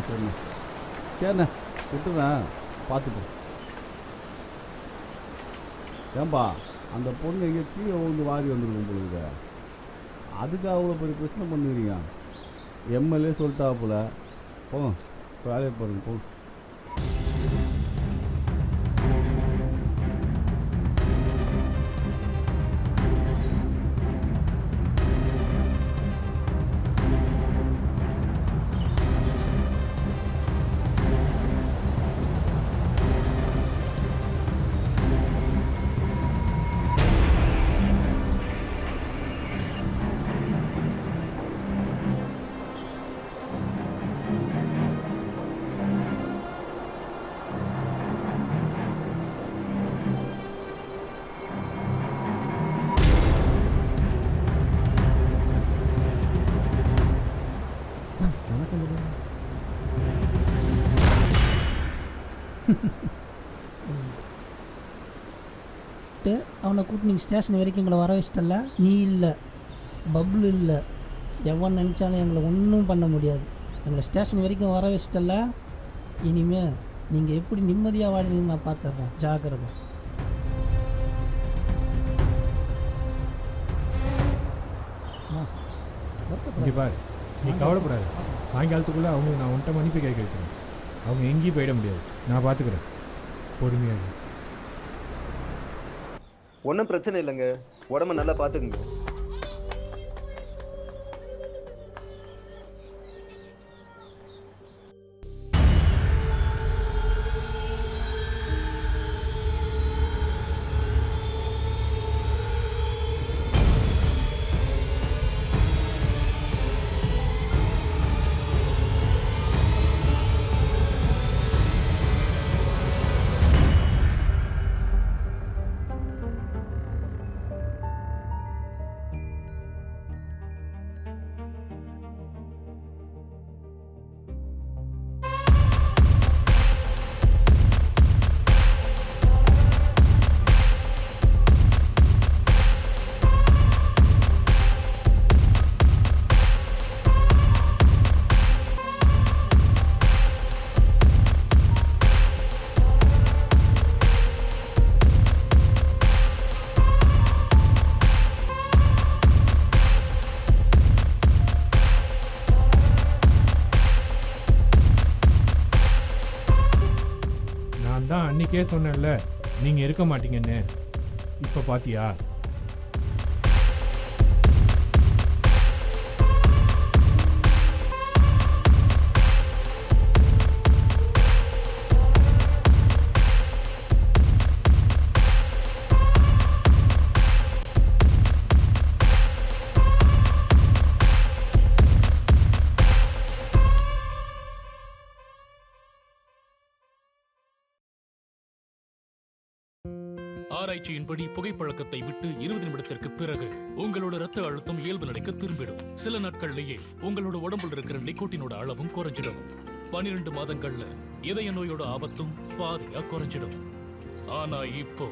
விட்டுறேன், பார்த்துப்போம். ஏன்பா அந்த பொண்ணு எங்கே கீழே வந்து வாரி வந்துருக்கும் பொழுது அதுக்கு அவ்வளோ பெரிய பிரச்சனை பண்ணுறீங்க. எம்எல்ஏ சொல்லிட்டா போல, போங்க வேலையை பாருங்க போங்க. அவனை கூட்டு நீங்கள் ஸ்டேஷன் வரைக்கும் எங்களை வர வச்சிட்டல. நீ இல்லை, பப்ளு இல்லை, எவன் நினச்சாலும் எங்களை ஒன்றும் பண்ண முடியாது. எங்களை ஸ்டேஷன் வரைக்கும் வர வச்சிட்டல. இனிமேல் நீங்கள் எப்படி நிம்மதியாக வாழணும்னு நான் பார்த்துட்றேன். ஜாக்கிரதை. இங்கே பாரு, நீ கவலைப்படாது. சாயங்காலத்துக்குள்ளே அவங்க நான் உன்ட்ட மன்னிப்பு கேட்க வைக்கிறேன். அவங்க எங்கேயும் போயிட முடியாது, நான் பார்த்துக்கிறேன். பொறுமையாக ஒன்றும் பிரச்சனை இல்லைங்க, உடம்ப நல்லா பார்த்துக்குங்க. தான் அன்றைக்கே சொன்னேன்ல நீங்கள் இருக்க மாட்டீங்கன்னு. இப்போ பாத்தியா? ஆராய்ச்சியின்படி புகைப்பழக்கத்தை விட்டு 20 நிமிடத்திற்கு பிறகு உங்களோட ரத்த அழுத்தம் இயல்பு நிலைக்கு திரும்பிடும். சில நாட்கள்லயே உங்களோட உடம்புல இருக்கிற நிக்கோட்டினோட அளவும் குறைஞ்சிடும். 12 மாதங்கள்ல இதய நோயோட ஆபத்தும் பாதியா குறைஞ்சிடும். ஆனா இப்போ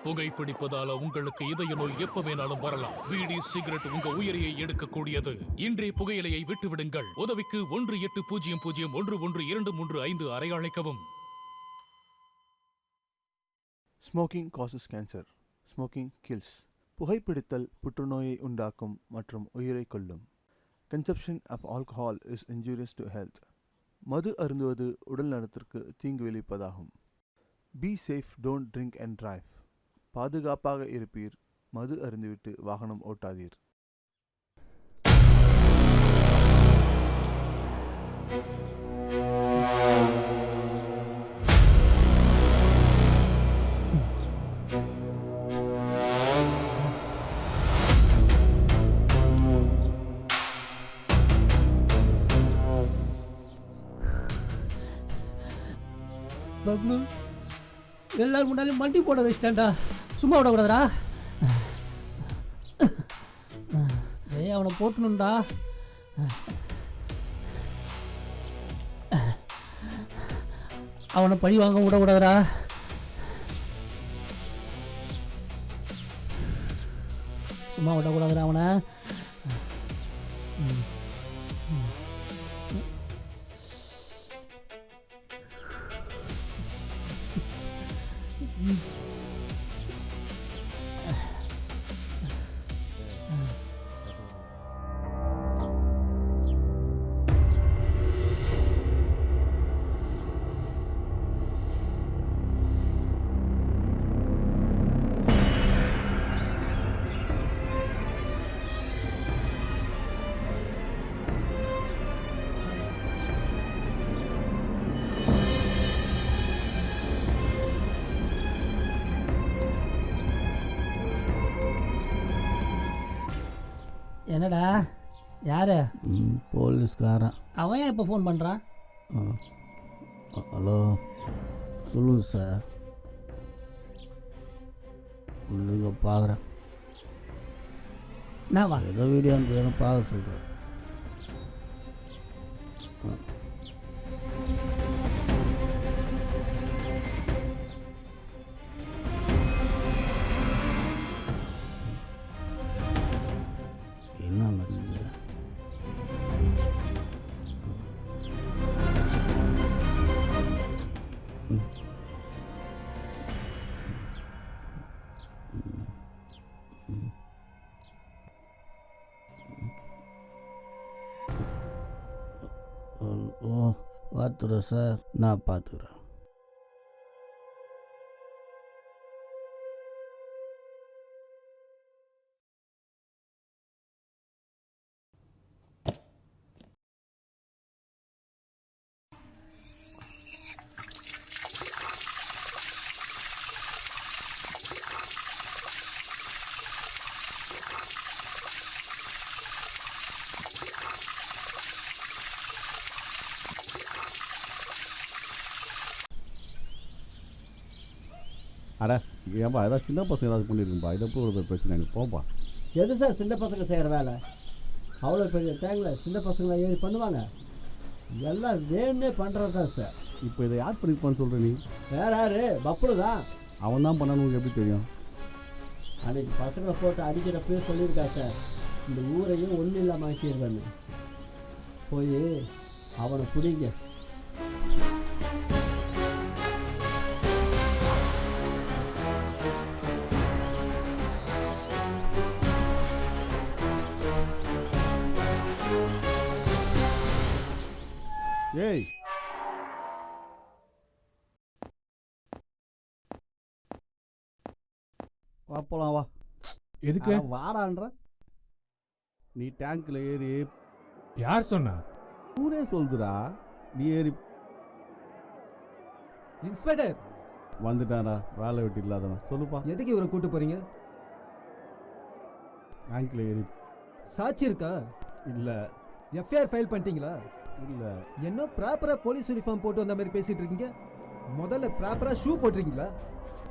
புகைப்பிடிப்பதால உங்களுக்கு இதய நோய் எப்ப வேணாலும் வரலாம். பீடி சிகரெட் உங்க உயிரையை எடுக்கக்கூடியது. இன்றைய புகையிலையை விட்டு விடுங்கள். உதவிக்கு 1800112325 அறை அழைக்கவும். Smoking causes cancer. Smoking kills. புகைப்பிடித்தல் புற்றுநோயை உண்டாக்கும் மற்றும் உயிரை கொல்லும். Consumption of alcohol is injurious to health. மது அருந்துவது உடல் நலத்திற்கு தீங்கு விளைவிப்பதாகும். Be safe, don't drink and drive. பாதுகாப்பாக இருப்பீர், மது அருந்துவிட்டு வாகனம் ஓட்டாதீர். பப்ளு எல்லாரும் முன்னாலும் மண்டி போட வச்சிட்டான்டா. சும்மா விடக்கூடாதுடா. ஏய் அவனை போட்டணும்டா. அவனை பழி வாங்க விடக்கூடாதுடா. சும்மா விடக்கூடாதுடா அவனை. என்னடா யாரு? போலீஸ்காரன். அவன் ஏன் இப்போ ஃபோன் பண்ணுறான்? ஹலோ சொல்லுங்கள் சார். இல்லைங்க பார்க்குறேன். என்னவா? ஏதோ வீடியோ அனுப்பி பார்க்க சொல்கிறேன். என்ன மெசேஜ்? ஓ பார்த்துறேன் சார், நான் பார்த்துக்கிறேன். அட ஏன்பா ஏதாவது சின்ன பசங்க ஏதாவது பண்ணியிருக்கும்பா, இதை போய் ஒரு பிரச்சனை எனக்கு போப்பா. எது சார் சின்ன பசங்க செய்கிற வேலை? அவ்வளோ பெரிய டேங்கில் சின்ன பசங்களை ஏறி பண்ணுவாங்க? எல்லாம் வேணுன்னே பண்ணுறது தான் சார். இப்போ இதை யார் பண்ணிப்பான்னு சொல்கிற நீ? வேற யாரு? பப்புளு தான். அவன் தான் பண்ணான்னு உங்களுக்கு எப்படி தெரியும்? அன்றைக்கி பசங்களை போட்டு அடிக்கிறப்பவே சொல்லியிருக்கா சார், இந்த ஊரையும் ஒன்றும் இல்லாமல் ஆக்கிடுவேன்னு. போய் அவனை பிடிங்க. ஏய் வா போலாம் வா. எதுக்கு வாடான்ற? நீ டேங்க்ல ஏறி. யார் சொன்னா? ஊரே சொல்லுதுடா. நீ ஏறி. இன்ஸ்பெக்டர் வந்துட்டாடா, வேலை வெட்டி இல்லாதவன். சொல்லுப்பா, எதுக்கு இவரை கூட்டு போறீங்க? டேங்க்ல ஏறி. சாட்சி இருக்கா? இல்லை. எஃப்ஐஆர் ஃபைல் பண்ணிட்டீங்களா? இல்லை. என்ன ப்ராப்பராக போலீஸ் யூனிஃபார்ம் போட்டு வந்த மாதிரி பேசிட்டு இருக்கீங்க? முதல்ல ப்ராப்பராக ஷூ போட்டிருக்கீங்களா?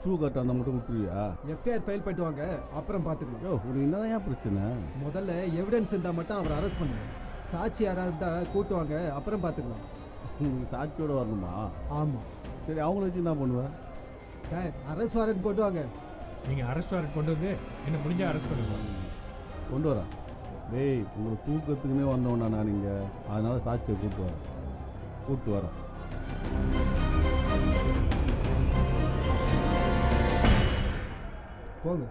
ஷூ கட்ட அந்த மட்டும் விட்டுருவியா? எஃப்ஐஆர் ஃபைல் பண்ணிட்டு வாங்க, அப்புறம் பார்த்துக்கலாம். யோ உனக்கு என்னதான் ஏன் பிரச்சனை? முதல்ல எவிடன்ஸ் இருந்தால் மட்டும் அவரை அரெஸ்ட் பண்ணுங்க. சாட்சி யாராவது இருந்தால் கூட்டு வாங்க, அப்புறம் பார்த்துக்கலாம். உங்களுக்கு சாட்சியோட வரணுமா? ஆமாம். சரி, அவங்கள வச்சு என்ன பண்ணுவேன்? சார் அரெஸ்ட் வாரண்ட் கொண்டு வாங்க. நீங்கள் அரெஸ்ட் வாரண்ட் கொண்டு வந்து என்ன முடிஞ்சால் அரெஸ்ட் பண்ணுவோம். கொண்டு வரேன். டேய் உங்களை தூக்கத்துக்குன்னே வந்தோன்னா நான் இங்கே, அதனால் சாட்சியை கூப்பிட்டு வரேன். போங்க.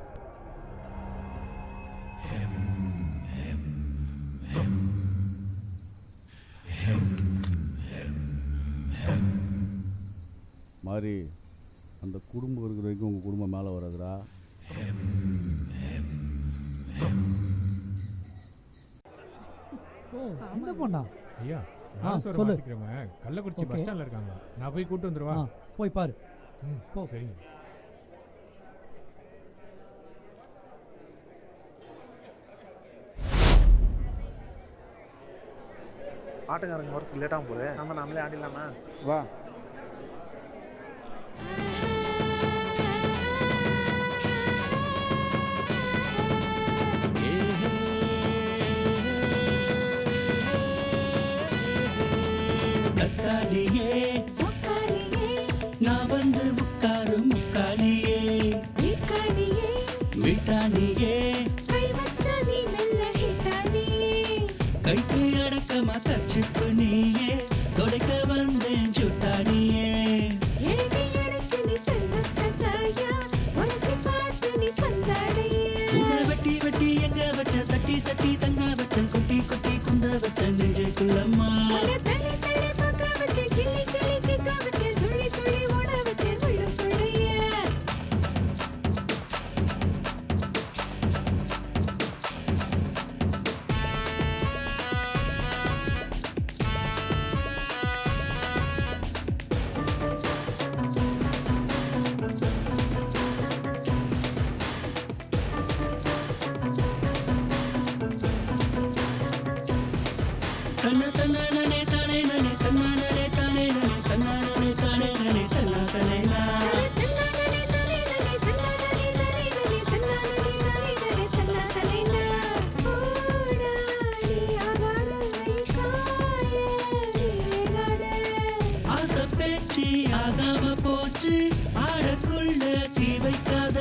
மாதிரி அந்த குடும்பம் இருக்கிற வரைக்கும் உங்கள் குடும்பம் மேலே வராதுடா. ஓ இந்த பொண்ணா? ஐயா சொல்லு. வாசிக்கிறவங்க கள்ளக்குறிச்சி பஸ் ஸ்டாண்டில் இருக்காங்க. நான் போய் கூட்டு வந்துடுவா. போய் பாரு. போ. சரிங்க. ஆட்டக்காரங்க வரத்துக்கு லேட் ஆகும் போது நம்ம நாமளே ஆடிடலாமா? வா. தக்காளியே நான் வந்து உட்காரும் முக்காலியே விட்டானியே கைக்கு அடக்கமா கச்சிப்பு நீயே தொடைக்க வந்தேன் சுட்டானியே உன்னை வெட்டி வெட்டி எங்க வச்ச தட்டி தட்டி தங்க வச்ச கொட்டி கொட்டி குந்த வச்ச நெஞ்சுக்குள்ளம்மா ஆகாம போச்சு ஆடக்குள்ள தீ வைக்காத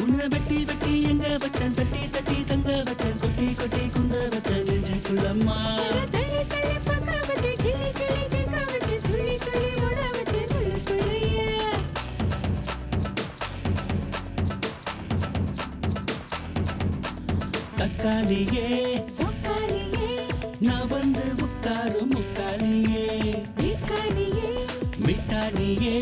உன்னை வெட்டி வெட்டி எங்க வச்சன் தட்டி தட்டி தங்க வச்சன் கொட்டி கொட்டி குந்த வச்சன் நெஞ்சுக்குள்ளம்மா தக்காளியே நான் வந்து உட்காரும் முக்காலியே மிட்டானியே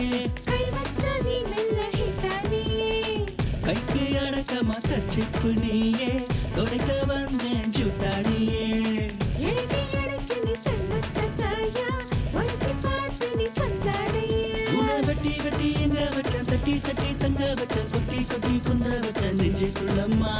கைக்கு அடக்கமா கச்சிப்பு நீயே தொடைக்க வந்தேன் சுட்டானியே உன்னை வெட்டி வெட்டி எங்க வச்சன் தட்டி தட்டி தங்க வச்சன் கொட்டி கொட்டி குந்த வச்சன் நெஞ்சுக்குள்ளம்மா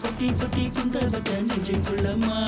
கொட்டி கொட்டி குந்த வச்ச நெஞ்சுக்குள்ளம்மா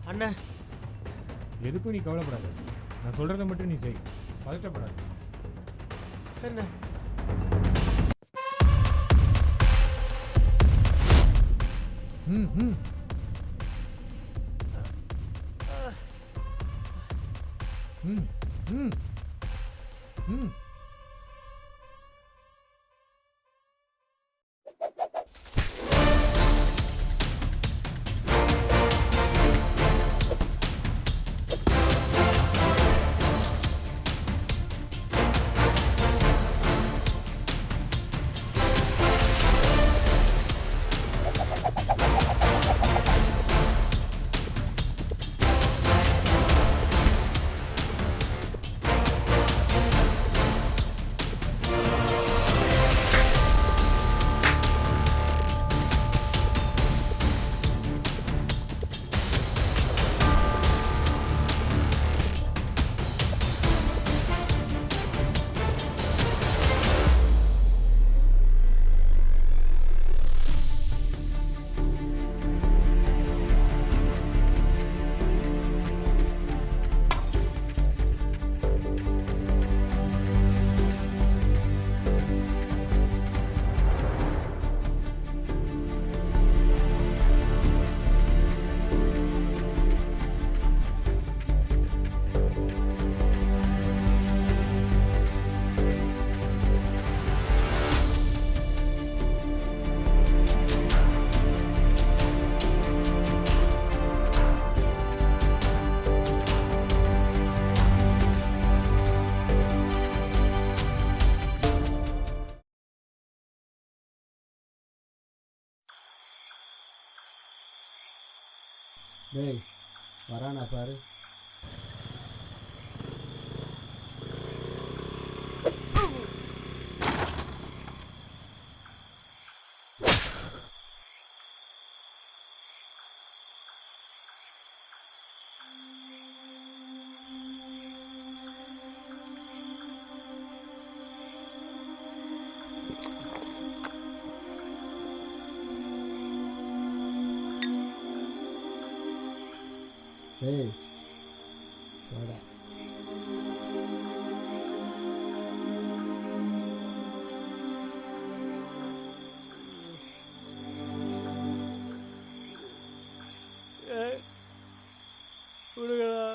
அண்ணா எதுக்கும் நீ கவலைப்படாத. நான் சொல்றதை மட்டும் நீ செய். பதட்டப்படாத. சரிண்ணே. ம் ம் ம் ம் ம் டேய் வரானா பாரு. டேய் வாடா. விடுங்கடா.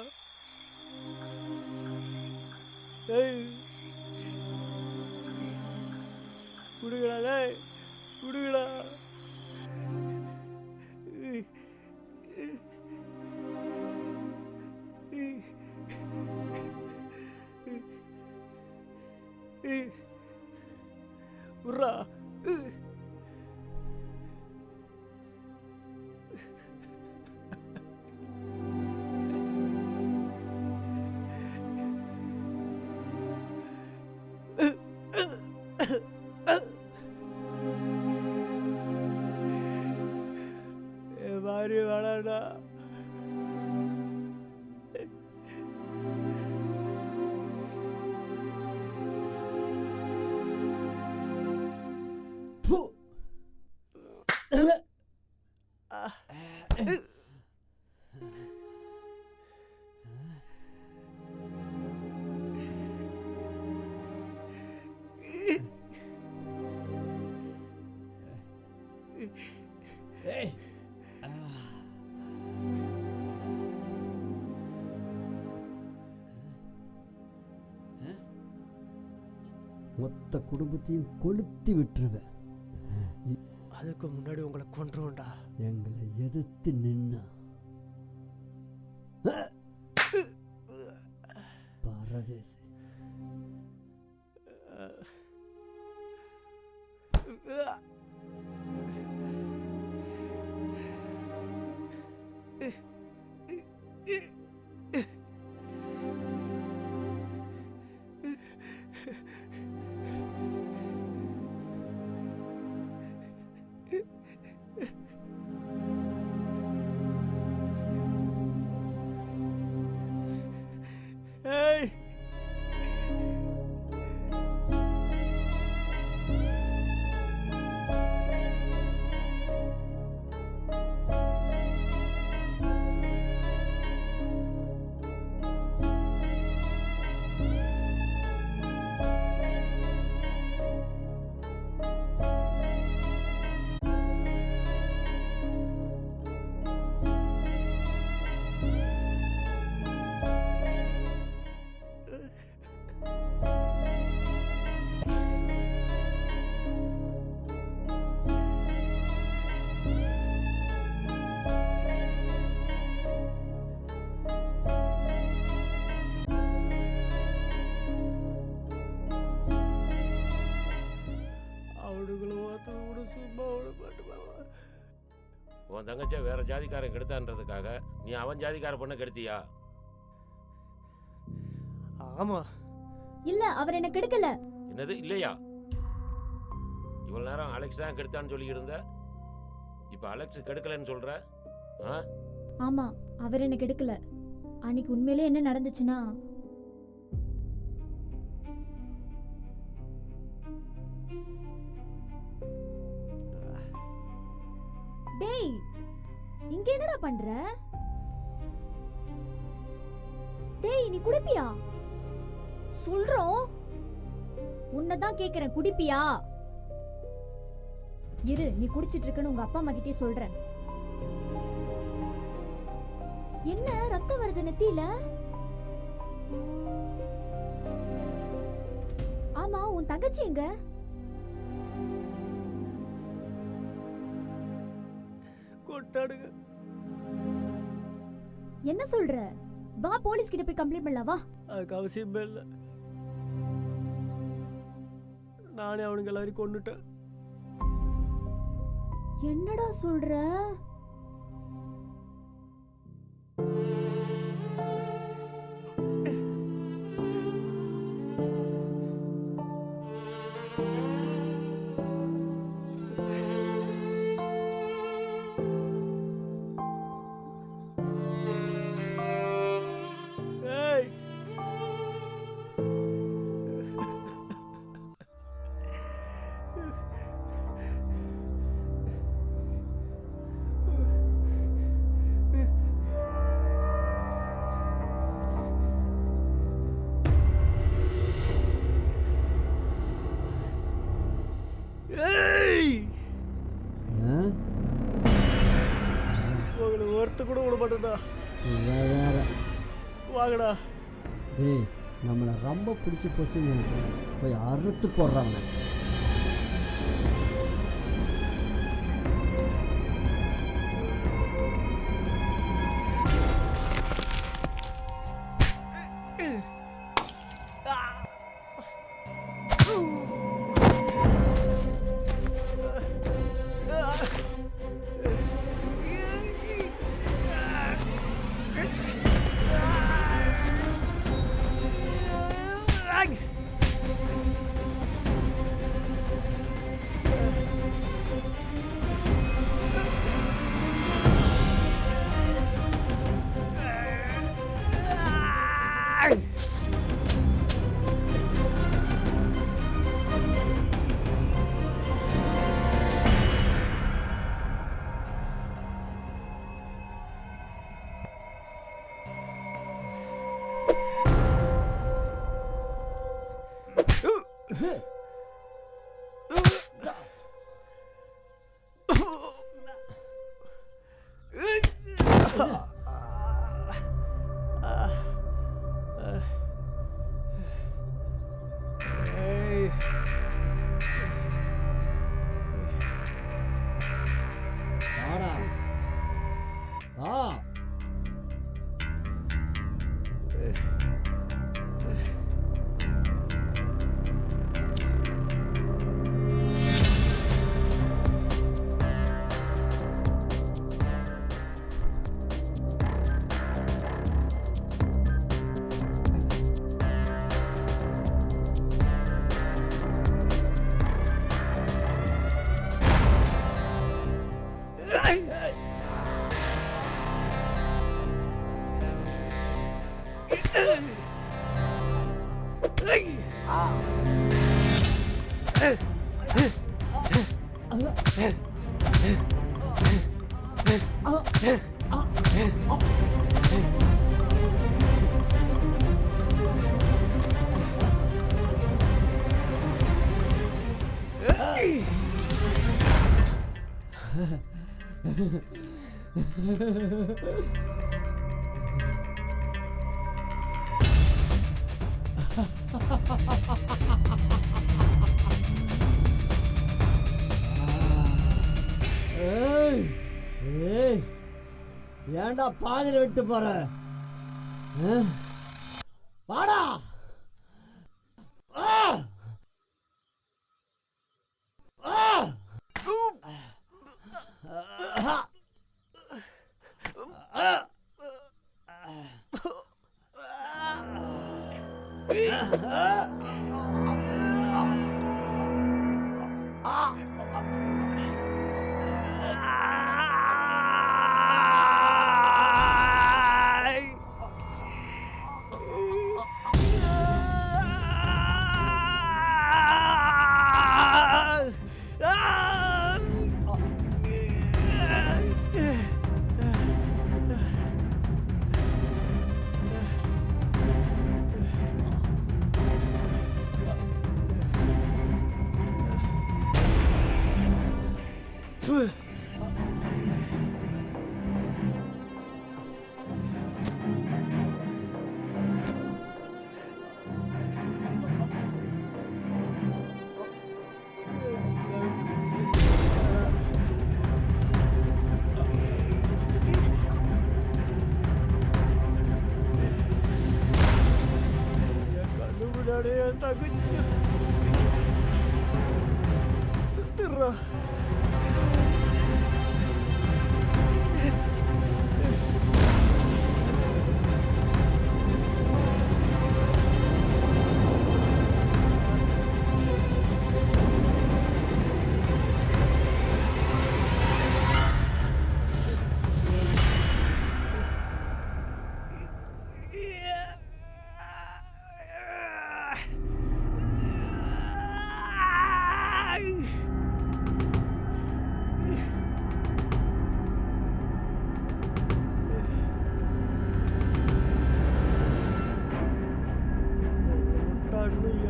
டேய் விடுங்கடா. டேய் விடுங்கடா. விட்றா. மாதிரி வேணாண்டா. மொத்த குடும்பத்தையும் கொளுத்தி விட்டுருவேன். அதுக்கு முன்னாடி உங்களை கொன்றுவோண்டா. எங்களை எதிர்த்து நின்னா பரதேசி. அவனுங்களை பார்த்து கூட சும்மா விட மாட்டேன். உன் தங்கச்சியை வேற ஜாதிக்காரன் கெடுத்தான்றதுக்காக நீ அவன் ஜாதிக்கார பொண்ணை கெடுத்தியா? ஆமா. இல்ல, அவர் என்ன கெடுக்கல. என்னது இல்லையா? இவ்வளவு நேரம் அலெக்ஸ் தான் கெடுத்தான்னு சொல்லிக்கிட்டு இருந்த, இப்ப அலெக்ஸ் கெடுக்கலன்னு சொல்ற? ஆமா, அவர் என்ன கெடுக்கல. அன்னைக்கு உண்மையிலே என்ன நடந்துச்சுன்னா, டேய் இங்க என்னடா பண்ற? டேய் நீ குடிப்பியா? சொல்றோம். உன்னதான் கேக்குறேன், குடிப்பியா? இரு, நீ குடிச்சிட்டு இருக்கன்னு உங்க அப்பா அம்மா கிட்டே சொல்றேன். என்ன ரத்தம் வருது நெத்தியில? ஆமா, உன் தங்கச்சி எங்க? கொட்டாடுங்க. என்ன சொல்ற? வா, போலீஸ் கிட்ட போய் கம்ப்ளைண்ட் பண்ணலாம். வா. அதுக்கு அவசியமே இல்லை. நானே அவனுங்க எல்லாரையும் கொன்னுட்டேன். என்னடா சொல்ற? ஒருத்த கூட விட மாட்டேன்டா. வாங்கடா. டேய், நம்மளை ரொம்ப பிடிச்சி போச்சுன்னு நினைக்கிறேன். போய் அறுத்து போடுறாங்க. ஏன்டா பாதியில் விட்டு போற? வாடா. ஆ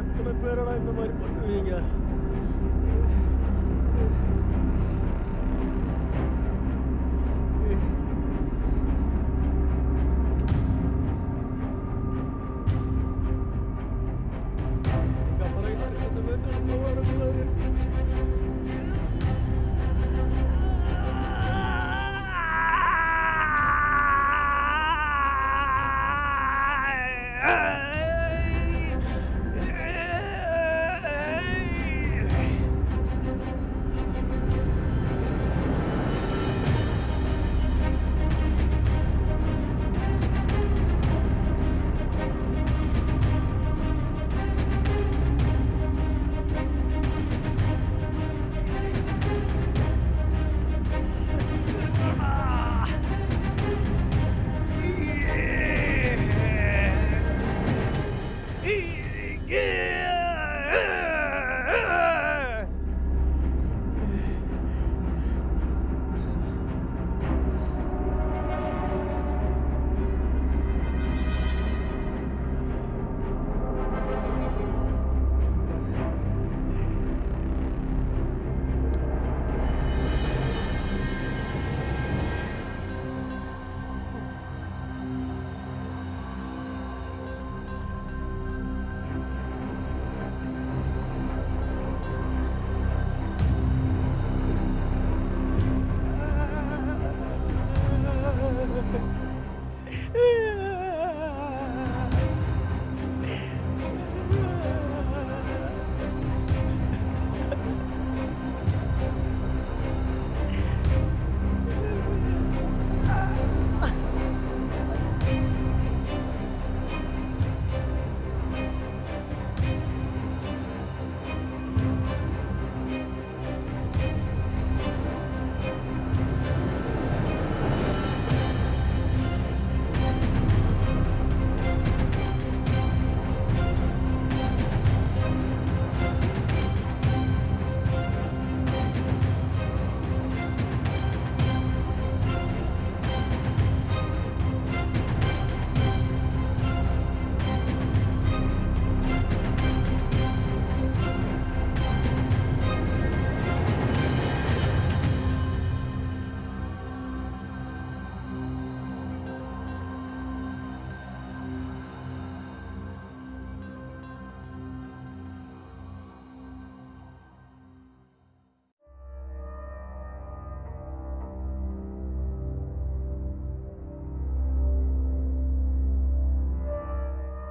எத்தனை பேரடா இந்த மாதிரி பண்ணுவீங்க?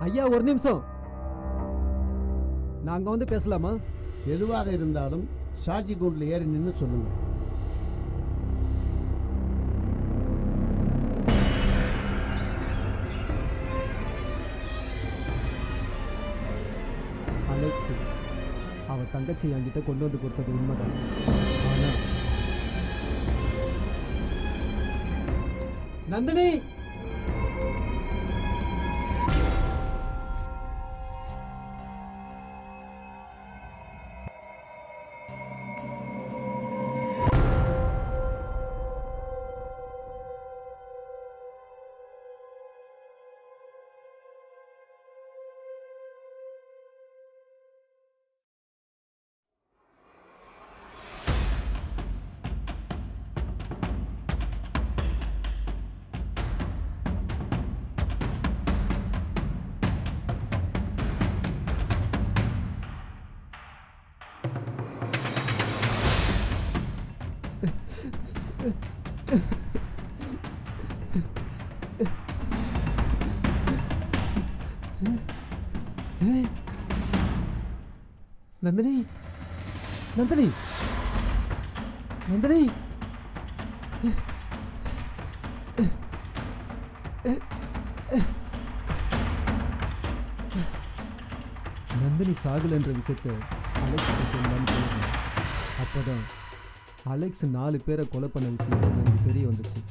ஐயா ஒரு நிமிஷம், நாங்கள் வந்து பேசலாமா? எதுவாக இருந்தாலும் சாட்சி கூண்டில் ஏறி நின்று சொல்லுங்க. அலெக்ஸ் அவன் தங்கச்சி என்கிட்ட கொண்டு வந்து கொடுத்தது உண்மைதான். ஆனால் நந்தினி நந்தினி நந்தினி நந்தினி நந்தினி சாகலைன்ற விஷயத்தை அலெக்ஸ்க்கு சொல்லான்னு போயிருந்தேன். அப்போதான் அலெக்ஸ் 4 பேரை கொலை பண்ண விஷயம் எனக்கு தெரிய வந்துச்சு.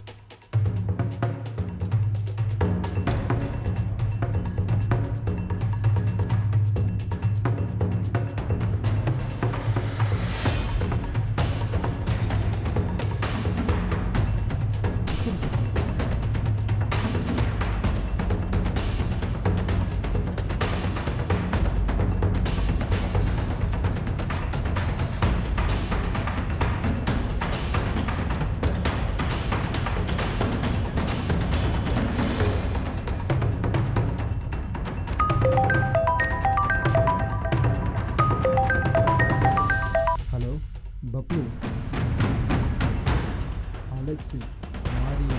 ஹலோ பப்ளு, அலெக்ஸு, மாரியா,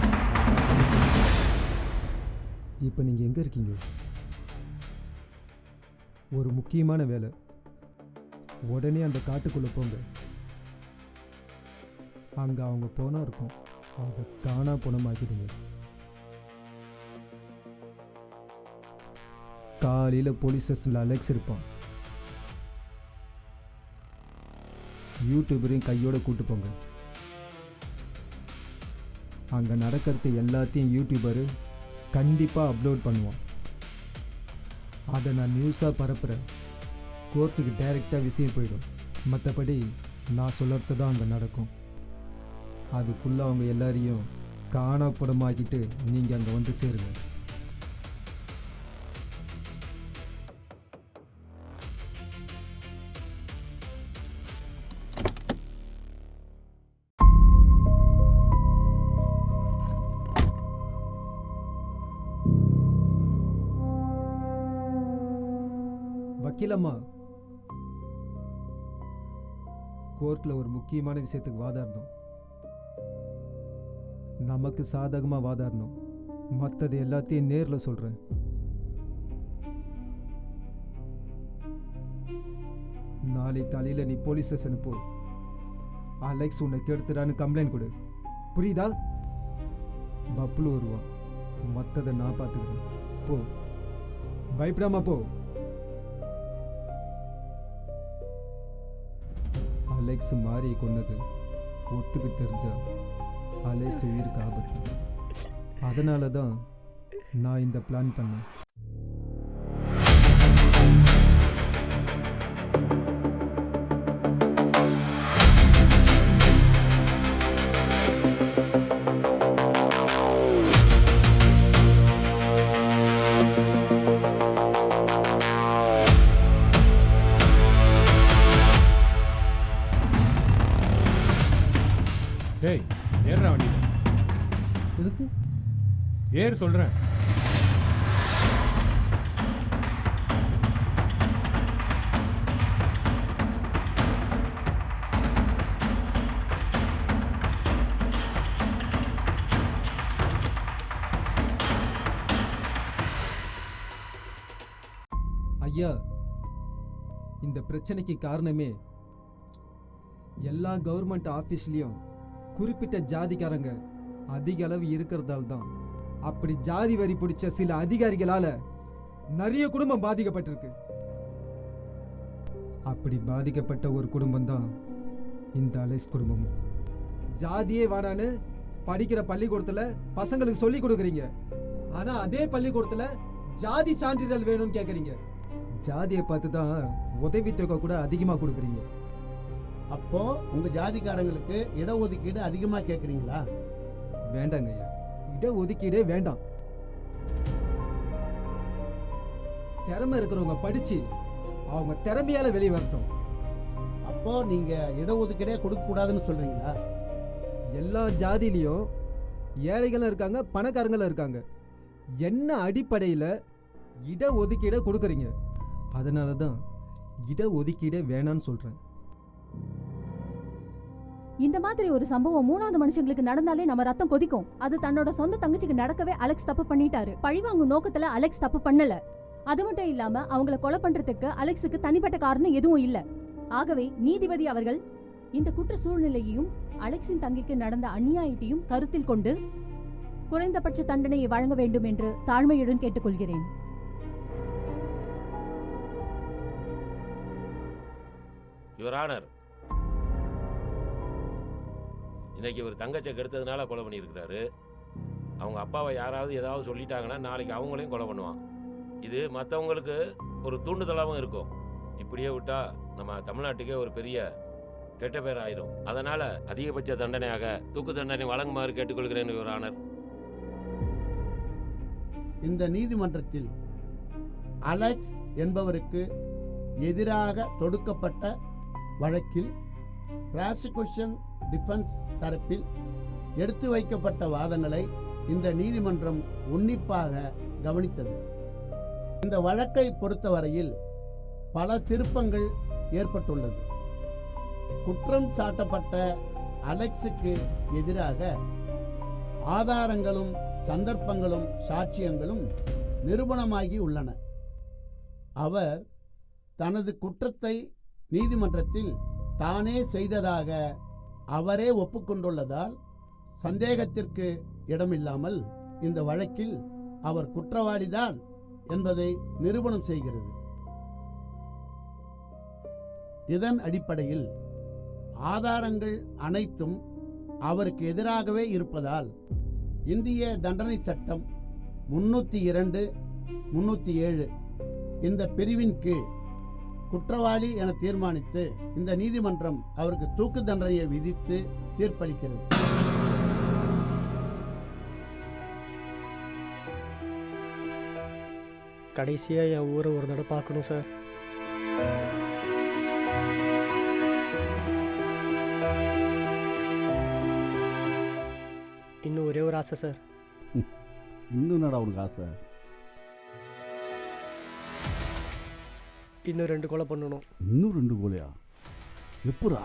இப்போ நீங்கள் எங்கே இருக்கீங்க? ஒரு முக்கியமான வேலை, உடனே அந்த காட்டுக்குள்ளே போங்க. அங்கே அவங்க போனால் இருக்கும், அதை காணா பணமாக்கிடுங்க. காலையில் போலீஸ் ஸ்டேஷனில் அலெக்ஸ் இருப்பான். யூடியூபரையும் கையோடு கூட்டு போங்க. அங்கே நடக்கிறது எல்லாத்தையும் யூடியூபரு கண்டிப்பாக அப்லோட் பண்ணுவான். அதை நான் நியூஸாக பரப்புகிறேன். கோர்ட்டுக்கு டைரெக்டாக விஷயம் போயிடும். மற்றபடி நான் சொல்கிறது தான் அங்கே நடக்கும். அதுக்குள்ளே அவங்க எல்லாரையும் காணாப்படமாக்கிட்டு நீங்கள் அங்கே வந்து சேருங்க. வக்கீலம்மா, கோர்ட்டில் ஒரு முக்கியமான விஷயத்துக்கு வாதாடணும். நமக்கு சாதகமாக வாதாடணும். மற்றது எல்லாத்தையும் நேரில் சொல்கிறேன். நாளை காலையில் நீ போலீஸ் ஸ்டேஷனுக்கு போ. அலெக்ஸ் உன்னை கெடுத்துடான்னு கம்ப்ளைண்ட் கொடு. புரியுதா? பப்ளு வருவான். மற்றதை நான் பார்த்துக்கிறேன். போ, பயப்படாம போ. அலெக்ஸ் மாரியை கொன்னது ஒத்துக்கிட்டு தெரிஞ்சா அலெக்ஸ் உயிருக்கு ஆபத்து. அதனால தான் நான் இந்த பிளான் பண்ணேன். டேய், ஏறுறா வண்டியில். எதுக்கு? ஏறு சொல்கிறேன். ஐயா, இந்த பிரச்சனைக்கு காரணமே எல்லா கவர்மெண்ட் ஆஃபீஸ்லேயும் குறிப்பிட்ட ஜாதிக்காரங்க அதிக அளவு இருக்கிறதால தான். அப்படி ஜாதி வரி பிடிச்ச சில அதிகாரிகளால் நிறைய குடும்பம் பாதிக்கப்பட்டிருக்கு. அப்படி பாதிக்கப்பட்ட ஒரு குடும்பம் தான் இந்த அலெக்ஸ் குடும்பமும். ஜாதியே வாடான்னு படிக்கிற பள்ளிக்கூடத்தில் பசங்களுக்கு சொல்லி கொடுக்குறீங்க. ஆனால் அதே பள்ளிக்கூடத்தில் ஜாதி சான்றிதழ் வேணும்னு கேட்குறீங்க. ஜாதியை பார்த்து தான் உதவித்தொகை கூட அதிகமாக கொடுக்குறீங்க. அப்போ உங்க ஜாதிக்காரங்களுக்கு இடஒதுக்கீடு அதிகமாக கேட்குறீங்களா? வேண்டாங்க ஐயா, இடஒதுக்கீடே வேண்டாம். திறமை இருக்கிறவங்க படிச்சு அவங்க திறமையால வெளியே வரட்டும். அப்போ நீங்க இடஒதுக்கீடே கொடுக்க கூடாதுன்னு சொல்றீங்களா? எல்லா ஜாதியிலையும் ஏழைகளும் இருக்காங்க, பணக்காரங்களும் இருக்காங்க. என்ன அடிப்படையில் இடஒதுக்கீடை கொடுக்குறீங்க? அதனால தான் இடஒதுக்கீடே வேணான்னு சொல்கிறேன். இந்த மாதிரி ஒரு சம்பவம் 3வது மனுஷங்களுக்கு நடந்தாலே நம்ம ரத்தம் கொதிக்கும். அது தன்னோட சொந்த தங்கச்சிக்கு நடக்கவே அலெக்ஸ் தப்பு பண்ணிட்டாரு. பழிவாங்கும் நோக்கத்துல அலெக்ஸ் தப்பு பண்ணல. அது மட்டும் இல்லாம அவங்கள கொலை பண்றதுக்கு அலெக்ஸுக்கு தனிப்பட்ட காரணம் எதுவும் இல்ல. ஆகவே நீதிபதி அவர்கள் இந்த குற்ற சூழ்நிலையையும் அலெக்ஸின் தங்கைக்கு நடந்த அநியாயத்தையும் கருத்தில் கொண்டு குறைந்தபட்ச தண்டனையை வழங்க வேண்டும் என்று தாழ்மையுடன் கேட்டுக்கொள்கிறேன். யுவர் ஆனர், இன்னைக்கு இவர் தங்கச்சை கெடுத்ததுனால கொலை பண்ணியிருக்கிறாரு. அவங்க அப்பாவை யாராவது ஏதாவது சொல்லிட்டாங்கன்னா நாளைக்கு அவங்களையும் கொலை பண்ணுவான். இது மற்றவங்களுக்கு ஒரு தூண்டுதலாகவும் இருக்கும். இப்படியே விட்டா நம்ம தமிழ்நாட்டுக்கே ஒரு பெரிய கெட்ட பேர் ஆயிரும். அதனால அதிகபட்ச தண்டனையாக தூக்கு தண்டனை வழங்குமாறு கேட்டுக்கொள்கிறேன் யுவர் ஆனர். இந்த நீதிமன்றத்தில் அலெக்ஸ் என்பவருக்கு எதிராக தொடுக்கப்பட்ட வழக்கில் பிராசிக்யூஷன் டிஃபென்ஸ் தரப்பில் எடுத்து வைக்கப்பட்ட வாதங்களை இந்த நீதிமன்றம் உன்னிப்பாக கவனித்தது. இந்த வழக்கை பொறுத்தவரையில் பல திருப்பங்கள் ஏற்பட்டுள்ளது. குற்றம் சாட்டப்பட்ட அலெக்ஸுக்கு எதிராக ஆதாரங்களும் சந்தர்ப்பங்களும் சாட்சியங்களும் நிரூபணமாகி உள்ளன. அவர் தனது குற்றத்தை நீதிமன்றத்தில் தானே செய்ததாக அவரே ஒப்புக்கொண்டுள்ளதால் சந்தேகத்திற்கு இடமில்லாமல் இந்த வழக்கில் அவர் குற்றவாளிதான் என்பதை நிரூபணம் செய்கிறது. இதன் அடிப்படையில் ஆதாரங்கள் அனைத்தும் அவருக்கு எதிராகவே இருப்பதால் இந்திய தண்டனை சட்டம் 302, 307 இந்த பிரிவின் கீழ் குற்றவாளி என தீர்மானித்து இந்த நீதிமன்றம் அவருக்கு தூக்கு தண்டனையை விதித்து தீர்ப்பளிக்கிறது. கடைசியாக என் ஊரை ஒரு தடவை பார்க்கணும் சார். இன்னும் ஒரே ஒரு ஆசை சார். இன்னும் என்னடா உனக்கு ஆசை? இன்னும் 2 கொலை பண்ணணும். இன்னும் 2 கொலையா? எப்படா?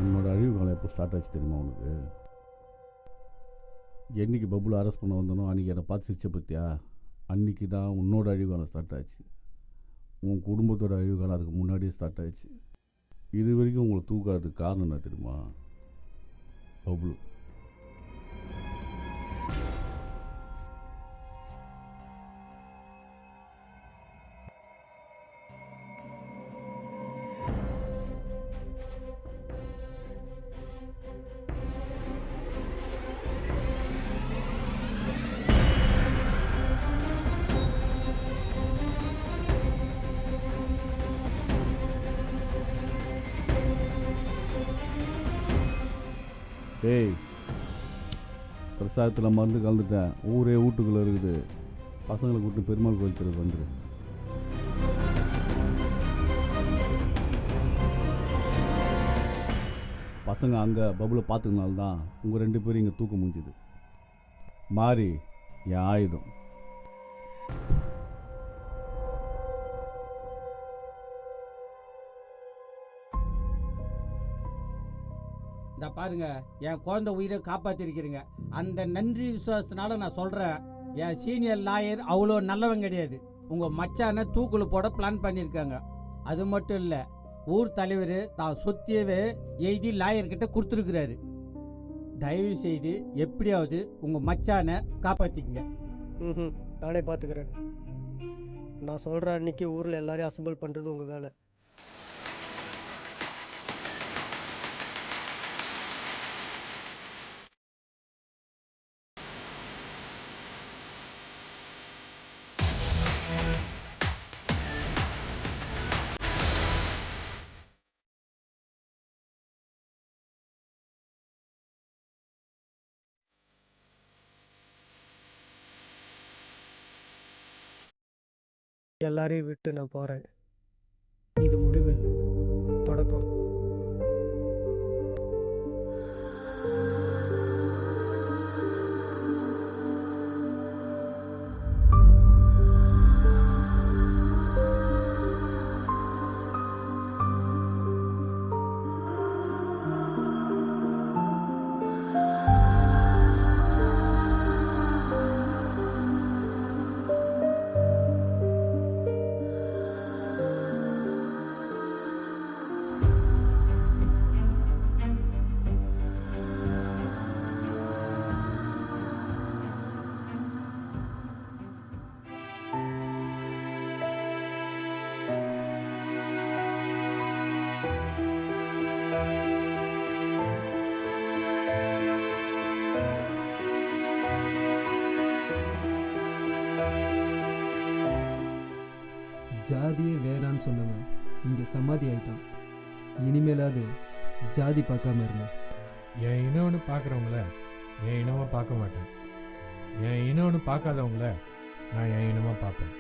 உன்னோட அழிவு காலம் எப்போ ஸ்டார்ட் ஆச்சு தெரியுமா உனக்கு? என்றைக்கு பப்புளை அரெஸ்ட் பண்ண வந்தனோ அன்றைக்கி என்னை பார்த்து சிரிச்ச பற்றியா? அன்றைக்கி தான் உன்னோட அழிவு காலம் ஸ்டார்ட் ஆச்சு. உன் குடும்பத்தோட அழிவு காலம் அதுக்கு முன்னாடியே ஸ்டார்ட் ஆயிடுச்சு. இது வரைக்கும் உங்களை தூக்காததுக்கு காரணம் என்ன தெரியுமா? பப்புளு. டேய், பிரசாதத்தில் மருந்து கலந்துட்டேன். ஊரே வீட்டுக்குள்ளே இருக்குது. பசங்களை கூட்டு பெருமாள் கோயில் தெருக்கு வந்துடு. பசங்க அங்கே பபுளை பார்த்துக்கனால தான் உங்கள் 2 பேரும் இங்கே தூக்க முடிஞ்சுது. மாறி என் ஆயுதம். இந்த பாருங்க, என் குழந்தை உயிரை காப்பாற்றிருக்கிறீங்க. அந்த நன்றி விசுவாசத்தினால நான் சொல்கிறேன், என் சீனியர் லாயர் அவ்வளோ நல்லவங்க கிடையாது. உங்கள் மச்சானை தூக்குல போட பிளான் பண்ணியிருக்காங்க. அது மட்டும் இல்லை, ஊர் தலைவர் தான் சொத்தியவே எழுதி லாயர்கிட்ட கொடுத்துருக்குறாரு. தயவு செய்து எப்படியாவது உங்கள் மச்சானை காப்பாற்றிக்கங்க. நானே பார்த்துக்கிறேன். நான் சொல்கிற அன்னைக்கு ஊரில் எல்லாரையும் அசம்பிள் பண்ணுறது உங்கள் வேலை. எல்லாரையும் விட்டு நான் போகிறேன். இது முடிவில்லை, தொடக்கம். ஜாதியே வேணான்னு சொன்னவன் இங்கே சமாதி ஆயிட்டான். இனிமேலாவது ஜாதி பார்க்காம இருங்க. என் இனம்னு பார்க்குறவங்கள என் இனமாக பார்க்க மாட்டேன். என் இனம்னு பார்க்காதவங்கள நான் என் இனமாக பார்ப்பேன்.